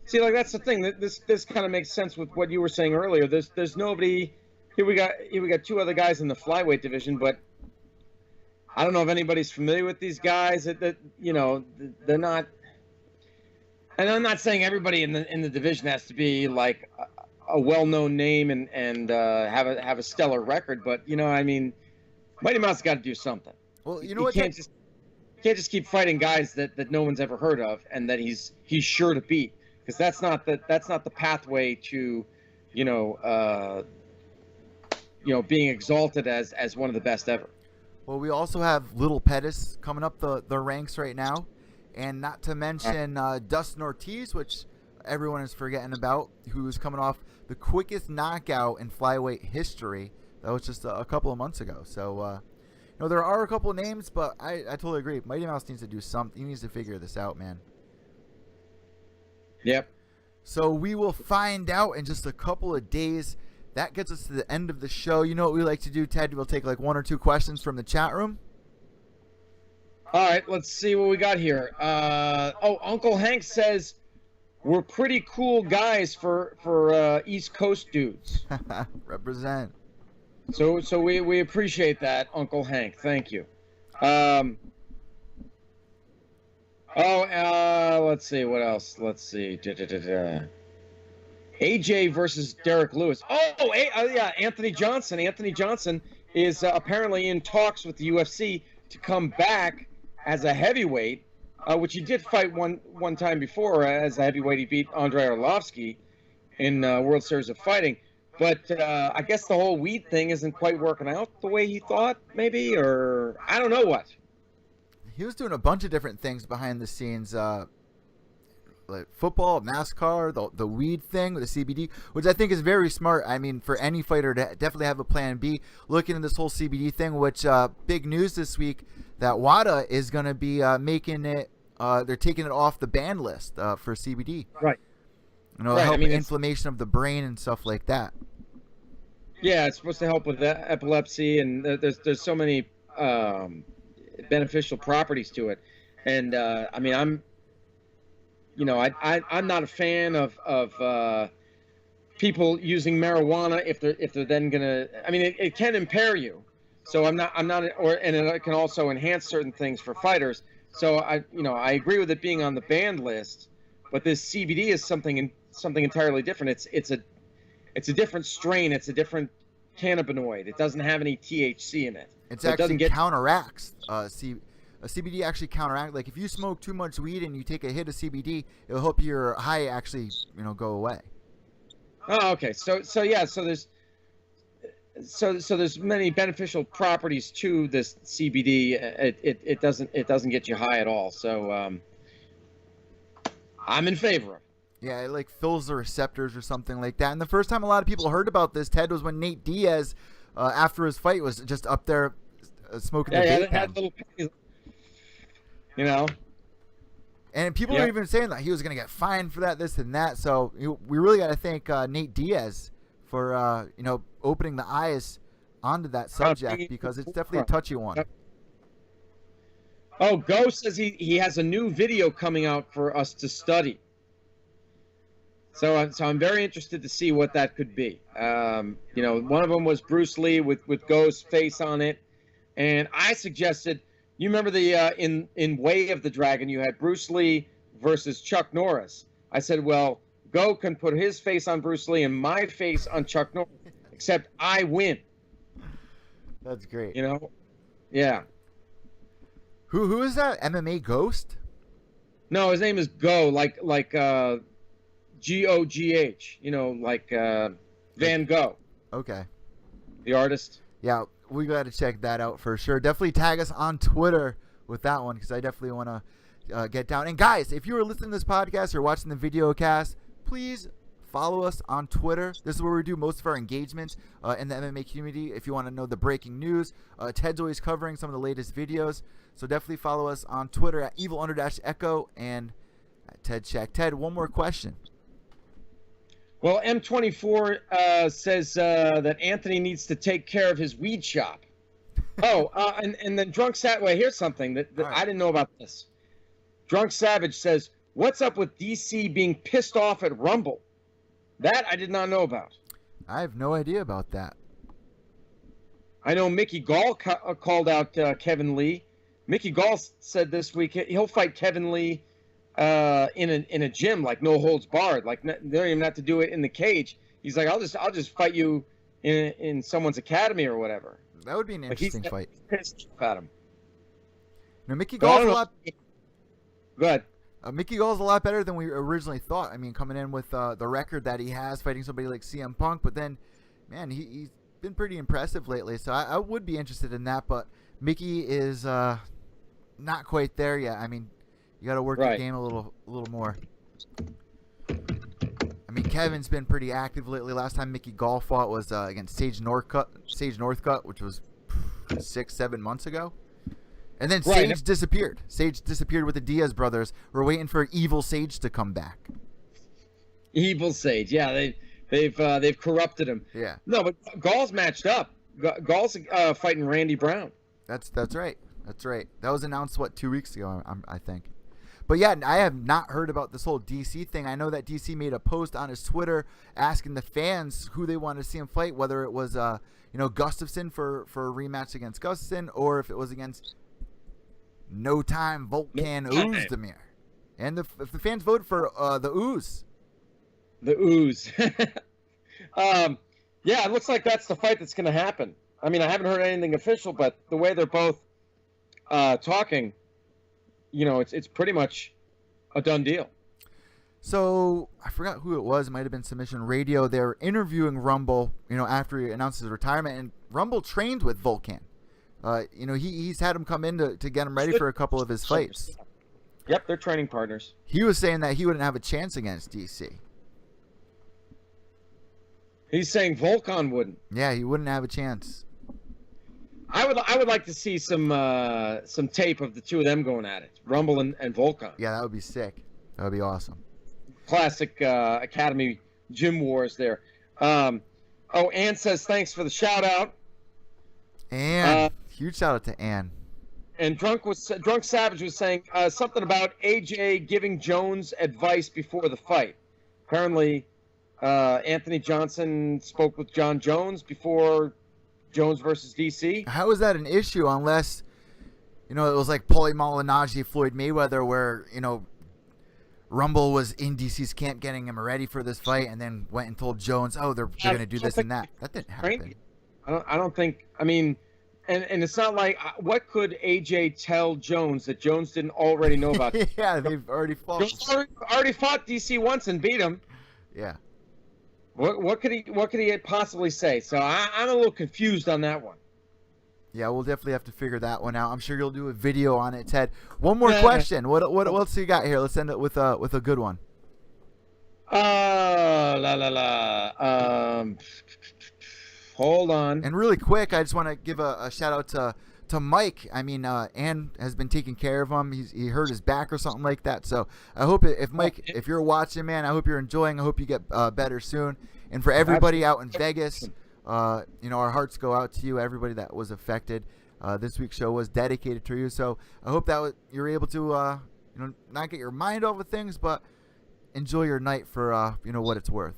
Speaker 2: See, like that's the thing. This kind of makes sense with what you were saying earlier. There's nobody. Here we got 2 other guys in the flyweight division, but I don't know if anybody's familiar with these guys. That they're not. And I'm not saying everybody in the division has to be like a well-known name and have a stellar record, but I mean, Mighty Mouse got to do something.
Speaker 1: Well, you know what?
Speaker 2: Can't just keep fighting guys that no one's ever heard of and that he's sure to beat, because that's not the pathway to being exalted as one of the best ever.
Speaker 1: Well, we also have Little Pettis coming up the ranks right now, and not to mention Dustin Ortiz, which everyone is forgetting about, who's coming off the quickest knockout in flyweight history. That was just a couple of months ago. So, there are a couple of names, but I totally agree. Mighty Mouse needs to do something. He needs to figure this out, man.
Speaker 2: Yep.
Speaker 1: So we will find out in just a couple of days. That gets us to the end of the show. You know what we like to do, Ted? We'll take like 1 or 2 questions from the chat room.
Speaker 2: All right, let's see what we got here. Uncle Hank says we're pretty cool guys for East Coast dudes.
Speaker 1: Represent.
Speaker 2: So we appreciate that, Uncle Hank. Thank you. Let's see what else. Let's see. AJ versus Derek Lewis. Yeah, Anthony Johnson. Anthony Johnson is apparently in talks with the UFC to come back as a heavyweight, which he did fight one time before as a heavyweight. He beat Andrei Arlovsky in World Series of Fighting. But I guess the whole weed thing isn't quite working out the way he thought, maybe, or I don't know what.
Speaker 1: He was doing a bunch of different things behind the scenes, like football, NASCAR, the weed thing with the CBD, which I think is very smart. I mean, for any fighter to definitely have a plan B, looking at this whole CBD thing, which big news this week that WADA is going to be making it, they're taking it off the ban list for CBD.
Speaker 2: Right.
Speaker 1: Help inflammation of the brain and stuff like that.
Speaker 2: Yeah, it's supposed to help with epilepsy, and there's so many beneficial properties to it. And I'm not a fan of people using marijuana if they're then gonna. I mean, it can impair you. So and it can also enhance certain things for fighters. So I agree with it being on the banned list, but this CBD is something entirely different. It's a different strain. It's a different cannabinoid. It doesn't have any THC in it.
Speaker 1: It actually counteracts. CBD actually counteracts. Like if you smoke too much weed and you take a hit of CBD, it'll help your high actually go away.
Speaker 2: Oh, okay. So there's many beneficial properties to this CBD. It doesn't get you high at all. So I'm in favor of it.
Speaker 1: Yeah, it like fills the receptors or something like that. And the first time a lot of people heard about this, Ted, was when Nate Diaz, after his fight, was just up there smoking the vape pen. And people were even saying that he was going to get fined for that, this and that. So we really got to thank Nate Diaz for opening the eyes onto that subject, because it's definitely a touchy one.
Speaker 2: Oh, Go says he has a new video coming out for us to study. So I'm very interested to see what that could be. One of them was Bruce Lee with Go's face on it, and I suggested. You remember the in Way of the Dragon, you had Bruce Lee versus Chuck Norris. I said, well, Go can put his face on Bruce Lee and my face on Chuck Norris, except I win.
Speaker 1: That's great.
Speaker 2: Yeah.
Speaker 1: Who is that? MMA Ghost?
Speaker 2: No, his name is Go, like G-O-G-H, Van Gogh.
Speaker 1: Okay.
Speaker 2: The artist.
Speaker 1: Yeah, we got to check that out for sure. Definitely tag us on Twitter with that one, because I definitely want to get down. And guys, if you are listening to this podcast or watching the video cast, please follow us on Twitter. This is where we do most of our engagement in the MMA community. If you want to know the breaking news, Ted's always covering some of the latest videos. So definitely follow us on Twitter at evil_echo and at Ted Czech. Ted, one more question.
Speaker 2: Well, M24 says that Anthony needs to take care of his weed shop. And then Drunk Savage. Wait, here's something that right. I didn't know about this. Drunk Savage says, "What's up with DC being pissed off at Rumble?" That I did not know about.
Speaker 1: I have no idea about that.
Speaker 2: I know Mickey Gall called out Kevin Lee. Mickey Gall said this week he'll fight Kevin Lee in a gym, like no holds barred, like they don't even have to do it in the cage. He's like, I'll just fight you in someone's academy or whatever.
Speaker 1: That would be an interesting fight.
Speaker 2: He's pissed at him.
Speaker 1: Mickey Gall's a lot.
Speaker 2: Go ahead.
Speaker 1: Mickey Gall's a lot better than we originally thought. I mean, coming in with the record that he has, fighting somebody like CM Punk, but then, man, he's been pretty impressive lately. So I would be interested in that, but Mickey is not quite there yet. I mean, you got to work the game a little more. I mean, Kevin's been pretty active lately. Last time Mickey Gall fought was against Sage Northcutt, which was 6-7 months ago. And then Sage disappeared. Sage disappeared with the Diaz brothers. We're waiting for Evil Sage to come back.
Speaker 2: Evil Sage, yeah, they've corrupted him.
Speaker 1: Yeah.
Speaker 2: No, but Gall's matched up. Gall's fighting Randy Brown.
Speaker 1: That's right. That's right. That was announced 2 weeks ago, I think. But yeah, I have not heard about this whole DC thing. I know that DC made a post on his Twitter asking the fans who they wanted to see him fight, whether it was Gustafsson for a rematch against Gustafsson, or if it was against No Time Volkan Oezdemir. And if the fans voted for the Ooze.
Speaker 2: The Ooze. Yeah, it looks like that's the fight that's going to happen. I mean, I haven't heard anything official, but the way they're both talking, it's pretty much a done deal.
Speaker 1: So I forgot who it was. It might have been Submission Radio. They were interviewing Rumble, after he announced his retirement, and Rumble trained with Volkan. He's had him come in to get him ready for a couple of his fights.
Speaker 2: Yep, they're training partners.
Speaker 1: He was saying that he wouldn't have a chance against DC.
Speaker 2: He's saying Volkan wouldn't.
Speaker 1: Yeah, he wouldn't have a chance.
Speaker 2: I would like to see some tape of the two of them going at it, Rumble and Volkan.
Speaker 1: Yeah, that would be sick. That would be awesome.
Speaker 2: Classic Academy gym wars there. Ann says thanks for the shout out.
Speaker 1: Ann, huge shout out to Ann.
Speaker 2: And Drunk Savage was saying something about AJ giving Jones advice before the fight. Apparently, Anthony Johnson spoke with John Jones before Jones versus DC.
Speaker 1: How is that an issue unless, it was like Paulie Malignaggi, Floyd Mayweather, where, Rumble was in DC's camp getting him ready for this fight and then went and told Jones, they're going to do this and that. That didn't happen.
Speaker 2: I don't think, and it's not like, what could AJ tell Jones that Jones didn't already know about?
Speaker 1: Yeah, they've already fought.
Speaker 2: Jones already fought DC once and beat him.
Speaker 1: Yeah.
Speaker 2: What could he possibly say? So I'm a little confused on that one.
Speaker 1: Yeah, we'll definitely have to figure that one out. I'm sure you'll do a video on it, Ted. One more question. What else you got here? Let's end it with a good one.
Speaker 2: Hold on.
Speaker 1: And really quick, I just want to give a shout out to Mike. I mean, Ann has been taking care of him. He hurt his back or something like that. So I hope if you're watching, man, I hope you're enjoying. I hope you get better soon. And for everybody out in Vegas, our hearts go out to you. Everybody that was affected. This week's show was dedicated to you. So I hope that you're able to, not get your mind off of things, but enjoy your night for what it's worth.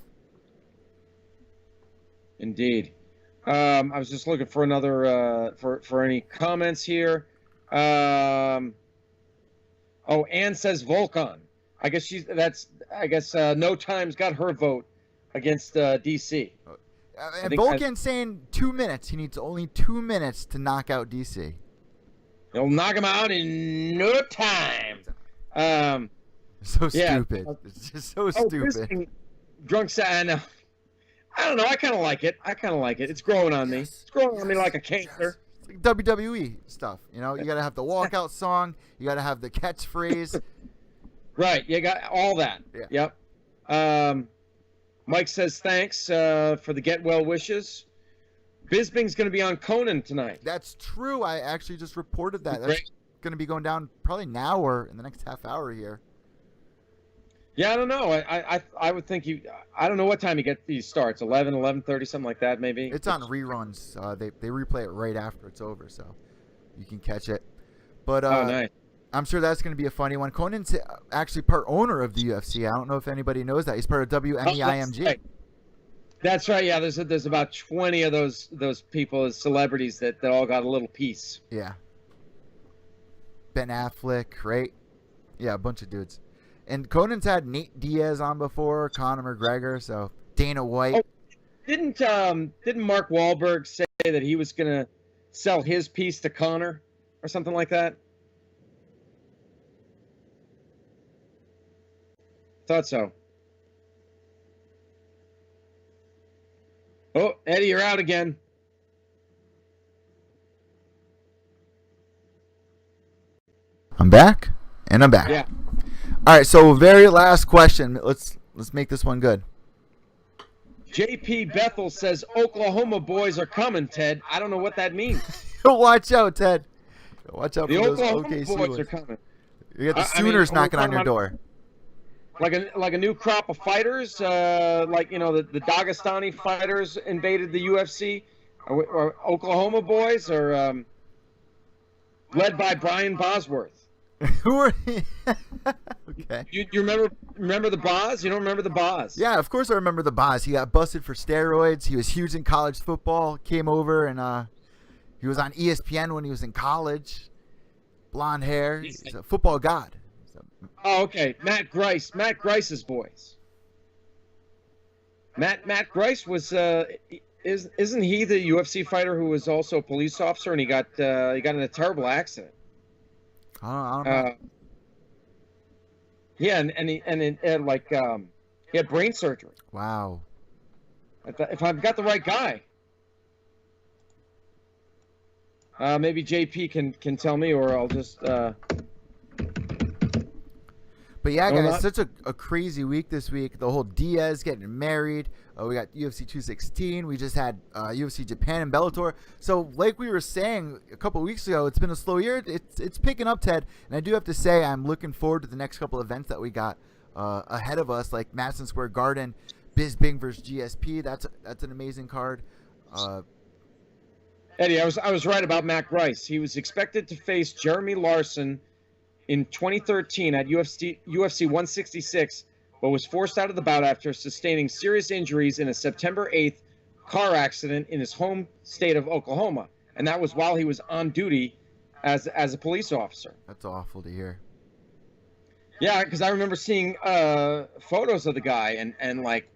Speaker 2: Indeed. I was just looking for another for any comments here. Ann says Volkan. I guess No Time's got her vote against DC.
Speaker 1: And Volkan's saying 2 minutes. He needs only 2 minutes to knock out DC.
Speaker 2: He'll knock him out in no time.
Speaker 1: So stupid. It's just so stupid.
Speaker 2: I know. I don't know. I kind of like it. It's growing on me. It's growing on me like a cancer.
Speaker 1: It's like WWE stuff. You got to have the walkout song. You got to have the catchphrase.
Speaker 2: Right. You got all that.
Speaker 1: Yeah.
Speaker 2: Yep. Mike says thanks for the get well wishes. Bisping's going to be on Conan tonight.
Speaker 1: That's true. I actually just reported that. That's going to be going down probably now or in the next half hour here.
Speaker 2: Yeah, I don't know. I would think I don't know what time he starts. 11:30, something like that, maybe.
Speaker 1: It's on reruns. They replay it right after it's over, so you can catch it. But
Speaker 2: nice.
Speaker 1: I'm sure that's going to be a funny one. Conan's actually part owner of the UFC. I don't know if anybody knows that. He's part of WMEIMG.
Speaker 2: That's right. Yeah, there's about 20 of those people as celebrities that all got a little piece.
Speaker 1: Yeah. Ben Affleck, right? Yeah, a bunch of dudes. And Conan's had Nate Diaz on before, Conor McGregor, so Dana White.
Speaker 2: Oh, didn't Mark Wahlberg say that he was going to sell his piece to Conor or something like that? Thought so. Oh, Eddie, you're out again.
Speaker 1: I'm back, and I'm back.
Speaker 2: Yeah.
Speaker 1: All right, so very last question. Let's make this one good.
Speaker 2: JP Bethel says Oklahoma boys are coming, Ted. I don't know what that means.
Speaker 1: Watch out, Ted. Watch out
Speaker 2: The
Speaker 1: for those
Speaker 2: Oklahoma
Speaker 1: OKC
Speaker 2: boys
Speaker 1: ones.
Speaker 2: are coming.
Speaker 1: You got the Sooners knocking on your door.
Speaker 2: Like a new crop of fighters, like the Dagestani fighters invaded the UFC, or Oklahoma boys, or led by Brian Bosworth.
Speaker 1: Who are okay?
Speaker 2: You remember the Boz? You don't remember the Boz?
Speaker 1: Yeah, of course I remember the Boz. He got busted for steroids. He was huge in college football. Came over and he was on ESPN when he was in college. Blonde hair. He's a football god.
Speaker 2: Oh, okay. Matt Grice's boys. Matt Grice was isn't he the UFC fighter who was also a police officer and he got in a terrible accident?
Speaker 1: I don't know.
Speaker 2: Yeah, and he had brain surgery.
Speaker 1: Wow.
Speaker 2: If I've got the right guy. Maybe JP can tell me, or I'll just.
Speaker 1: But yeah, guys, such a crazy week this week. The whole Diaz getting married. We got UFC 216. We just had UFC Japan and Bellator. So like we were saying a couple weeks ago, it's been a slow year. It's picking up, Ted. And I do have to say I'm looking forward to the next couple events that we got ahead of us, like Madison Square Garden, Bisping versus GSP. That's an amazing card.
Speaker 2: Eddie, I was right about Matt Grice. He was expected to face Jeremy Larson in 2013 at UFC 166, but was forced out of the bout after sustaining serious injuries in a September 8th car accident in his home state of Oklahoma, and that was while he was on duty as a police officer.
Speaker 1: That's awful to hear.
Speaker 2: Yeah, because I remember seeing photos of the guy, and like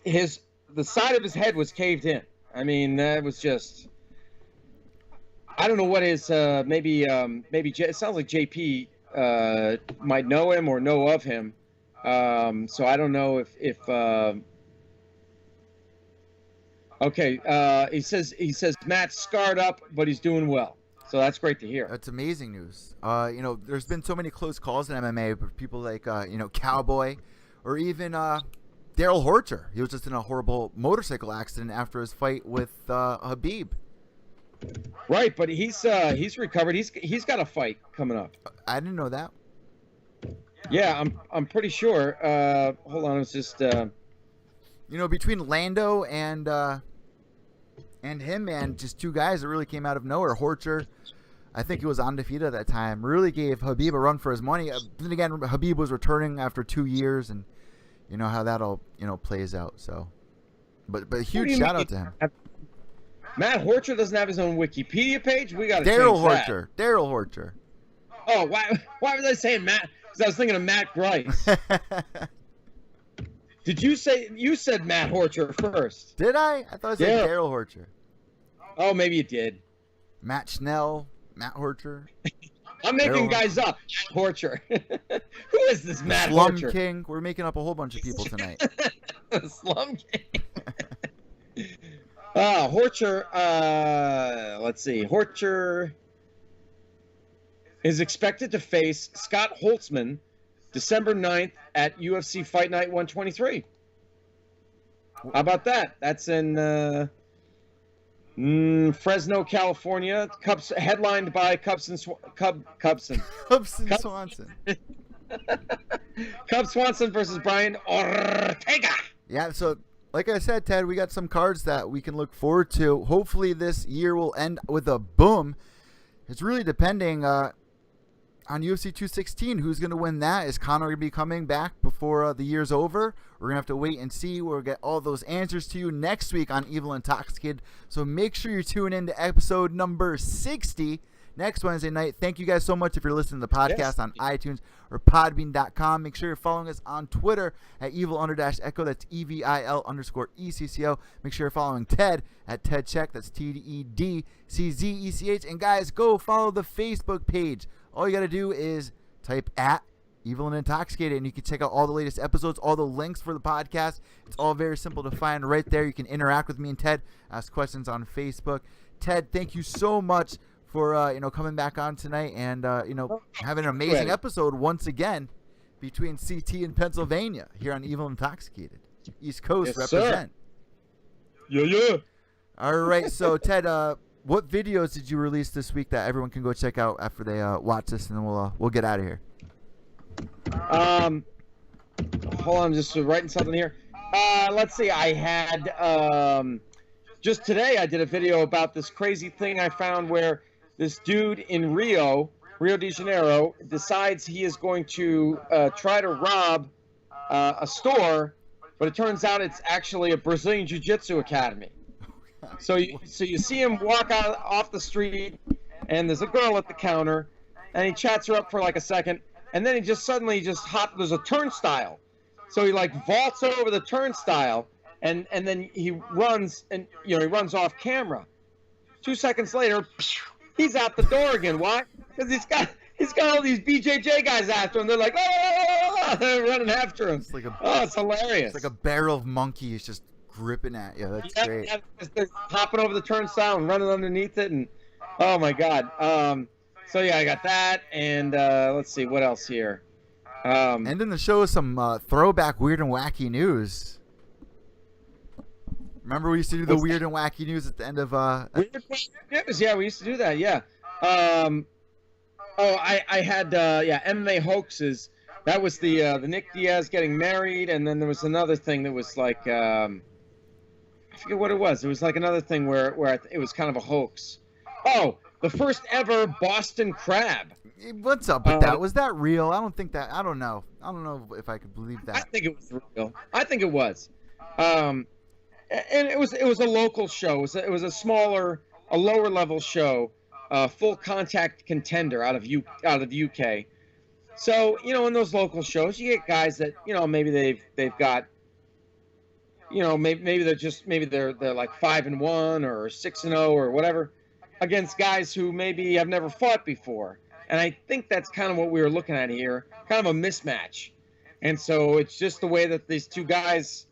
Speaker 2: the side of his head was caved in. I mean, that was just. I don't know what his maybe it sounds like JP might know him or know of him, so I don't know if he says Matt's scarred up but he's doing well, so that's great to hear.
Speaker 1: That's amazing news. There's been so many close calls in MMA, but people like Cowboy, or even Daryl Horcher. He was just in a horrible motorcycle accident after his fight with Habib.
Speaker 2: Right, but he's recovered. He's got a fight coming up.
Speaker 1: I didn't know that.
Speaker 2: Yeah, I'm pretty sure. Hold on, it's just.
Speaker 1: Between Lando and him, man, just two guys that really came out of nowhere. Horcher, I think he was undefeated at that time. Really gave Habib a run for his money. Then again, Habib was returning after 2 years, and you know how that all plays out. So, but a huge shout out to him.
Speaker 2: Matt Horcher doesn't have his own Wikipedia page. We got to
Speaker 1: Daryl
Speaker 2: change that.
Speaker 1: Horcher. Daryl Horcher.
Speaker 2: Oh, why was I saying Matt? Because I was thinking of Matt Grice. Did you said Matt Horcher first?
Speaker 1: Did I? I thought I said Daryl Horcher.
Speaker 2: Oh, maybe you did.
Speaker 1: Matt Schnell, Matt Horcher.
Speaker 2: I'm making guys up. Matt Horcher. Who is this Matt
Speaker 1: Slum
Speaker 2: Horcher?
Speaker 1: King. We're making up a whole bunch of people tonight.
Speaker 2: Slum King. Horcher, let's see. Horcher is expected to face Scott Holtzman December 9th at UFC Fight Night 123. How about that? That's in Fresno, California. Headlined by Cubson
Speaker 1: Swanson.
Speaker 2: Cub Swanson versus Brian Ortega.
Speaker 1: Yeah, so like I said, Ted, we got some cards that we can look forward to. Hopefully this year will end with a boom. It's really depending on UFC 216. Who's going to win that? Is Conor going to be coming back before the year's over? We're going to have to wait and see. We'll get all those answers to you next week on Evil Intoxicated. So make sure you tune in to episode number 60 next Wednesday night. Thank you guys so much if you're listening to the podcast on iTunes or podbean.com. Make sure you're following us on Twitter at evil_echo. That's EVIL_ECCO. Make sure you're following Ted at Ted Czech. That's TEDCZECH. And guys, go follow the Facebook page. All you got to do is type at Evil and Intoxicated, and you can check out all the latest episodes, all the links for the podcast. It's all very simple to find right there. You can interact with me and Ted, ask questions on Facebook. Ted, thank you so much for coming back on tonight and having an amazing episode once again between CT and Pennsylvania here on Evil Intoxicated. East Coast
Speaker 2: Yes,
Speaker 1: represent.
Speaker 2: Sir. Yeah.
Speaker 1: All right, so Ted, what videos did you release this week that everyone can go check out after they watch this, and then we'll get out of here.
Speaker 2: Hold on, I'm just writing something here. Let's see. I had just today I did a video about this crazy thing I found where this dude in Rio de Janeiro decides he is going to try to rob a store, but it turns out it's actually a Brazilian Jiu-Jitsu academy. So you see him walk out off the street, and there's a girl at the counter, and he chats her up for like a second, and then he just suddenly there's a turnstile. So he like vaults over the turnstile, and then he runs, and he runs off camera. 2 seconds later, he's out the door again. Why? Because he's got all these BJJ guys after him. They're like, oh, they're running after him. It's hilarious.
Speaker 1: It's like a barrel of monkeys just gripping at you. That's great.
Speaker 2: Yeah, they're hopping over the turnstile and running underneath it, and oh my God. So yeah, I got that, and let's see what else here.
Speaker 1: And then the show is some throwback weird and wacky news. Remember we used to do the weird and wacky news at the end of
Speaker 2: Weird news? Yeah, we used to do that. Yeah. I had MMA hoaxes. That was the Nick Diaz getting married, and then there was another thing that was like I forget what it was. It was like another thing where it was kind of a hoax. Oh, the first ever Boston Crab.
Speaker 1: What's up with that? Was that real? I don't think that. I don't know. I don't know if I could believe that.
Speaker 2: I think it was real. I think it was. And it was a local show. It was a smaller, a lower level show, full contact contender out of the UK. So in those local shows, you get guys that maybe they've got maybe they're like 5-1 or 6-0 or whatever against guys who maybe have never fought before. And I think that's kind of what we were looking at here, kind of a mismatch. And so it's just the way that these two guys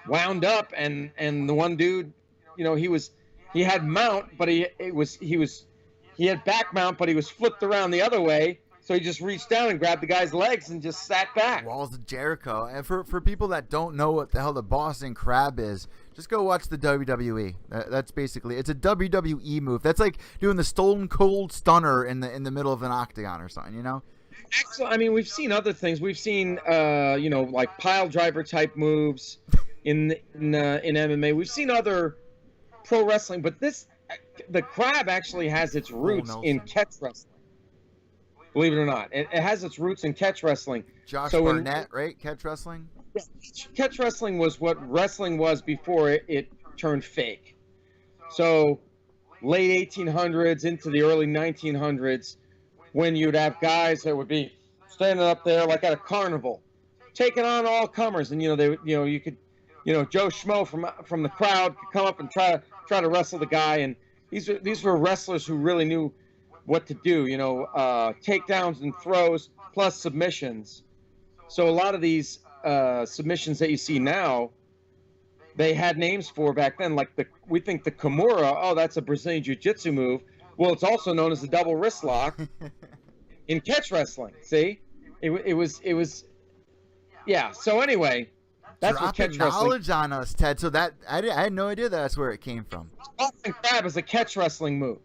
Speaker 2: wound up, and the one dude, he had mount, but he had back mount, but he was flipped around the other way. So he just reached down and grabbed the guy's legs and just sat back.
Speaker 1: Walls of Jericho. And for people that don't know what the hell the Boston Crab is, just go watch the WWE. That's basically, it's a WWE move. That's like doing the Stone Cold Stunner in the middle of an octagon or something,
Speaker 2: Actually, I mean, we've seen other things. We've seen, like pile driver type moves in MMA. We've seen other pro wrestling, but the Crab actually has its roots in catch wrestling. Believe it or not, it has its roots in catch wrestling.
Speaker 1: Josh Barnett, right? Catch wrestling?
Speaker 2: Yeah, catch wrestling was what wrestling was before it turned fake. So late 1800s into the early 1900s, when you'd have guys that would be standing up there like at a carnival, taking on all comers, and Joe Schmo from the crowd could come up and try to wrestle the guy, and these were wrestlers who really knew what to do, takedowns and throws plus submissions. So a lot of these submissions that you see now, they had names for back then, like we think the Kimura, oh, that's a Brazilian Jiu-Jitsu move. Well, it's also known as the double wrist lock in catch wrestling. See, it was, yeah. So anyway, that's what catch wrestling.
Speaker 1: Knowledge on us, Ted. So that I had no idea that's where it came from.
Speaker 2: Boston Crab is a catch wrestling move.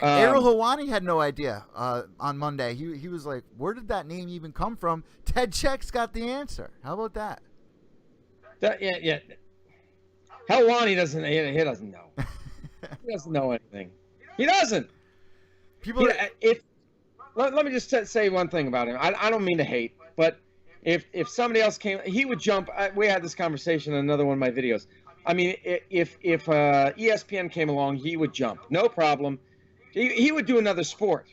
Speaker 1: Errol Hawani had no idea on Monday. He was like, where did that name even come from? Ted Czech's got the answer. How about that?
Speaker 2: Yeah. Hawani doesn't know. He doesn't know anything. He doesn't. Let me just say one thing about him. I don't mean to hate, but if somebody else came, he would jump. We had this conversation in another one of my videos. I mean, if ESPN came along, he would jump. No problem. He would do another sport.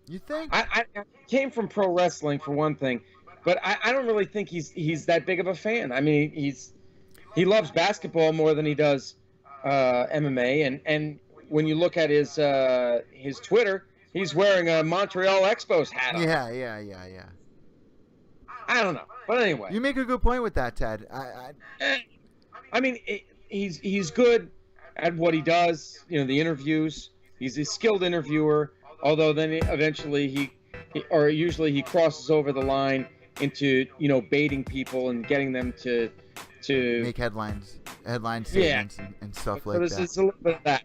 Speaker 1: You think?
Speaker 2: I came from pro wrestling for one thing, but I don't really think he's that big of a fan. I mean, he loves basketball more than he does MMA, and when you look at his Twitter, he's wearing a Montreal Expos hat on.
Speaker 1: Yeah.
Speaker 2: I don't know, but anyway.
Speaker 1: You make a good point with that, Ted.
Speaker 2: I mean, he's good at what he does. The interviews. He's a skilled interviewer, although then eventually usually he crosses over the line into baiting people and getting them to to
Speaker 1: make headline statements and stuff like
Speaker 2: this
Speaker 1: that.
Speaker 2: is a little bit of that.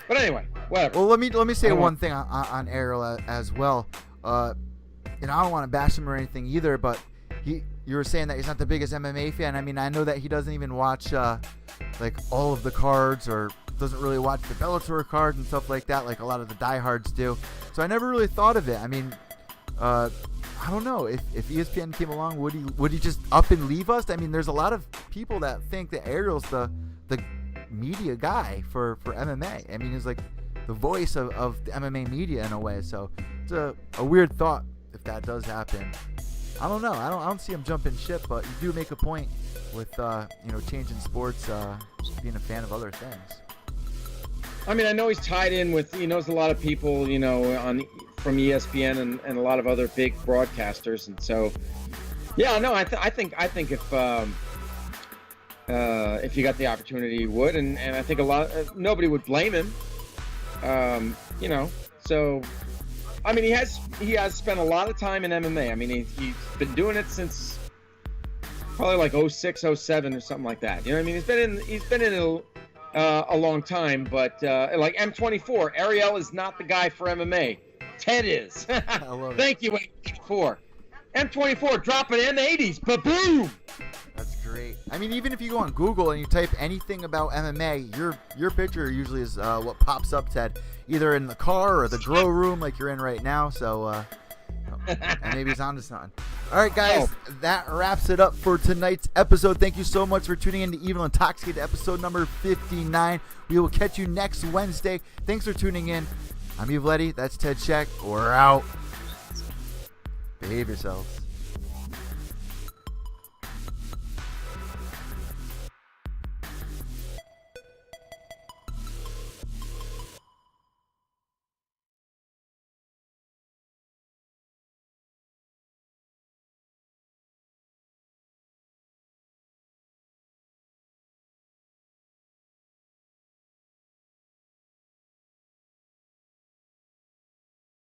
Speaker 2: But anyway, whatever.
Speaker 1: Well, let me say one thing on Ariel as well. And I don't want to bash him or anything either, but you were saying that he's not the biggest MMA fan. I mean, I know that he doesn't even watch like all of the cards, or doesn't really watch the Bellator cards and stuff like that, like a lot of the diehards do. So I never really thought of it. I mean, I don't know if ESPN came along, would he just up and leave us? I mean, there's a lot of people that think that Ariel's the media guy for MMA. I mean, he's like the voice of the MMA media in a way. So it's a weird thought if that does happen. I don't know. I don't see him jumping ship, but you do make a point with changing sports, being a fan of other things.
Speaker 2: I mean, I know he's tied in with, he knows a lot of people, from ESPN and a lot of other big broadcasters, and so, yeah, no, I think if you got the opportunity, you would, and I think nobody would blame him, So, I mean, he has spent a lot of time in MMA. I mean, he's been doing it since probably like 06, 07 or something like that. You know what I mean? He's been in it a long time, but like M24, Ariel is not the guy for MMA. Ted is.
Speaker 1: I love
Speaker 2: Thank you, M24. M24 dropping M80s. Ba-boom!
Speaker 1: That's great. I mean, even if you go on Google and you type anything about MMA, your picture usually is what pops up, Ted, either in the car or the grow room like you're in right now. So and maybe he's onto something. All right, guys, that wraps it up for tonight's episode. Thank you so much for tuning in to Evil Intoxicated episode number 59. We will catch you next Wednesday. Thanks for tuning in. I'm Eddie, that's Ted Czech. We're out. Behave yourselves.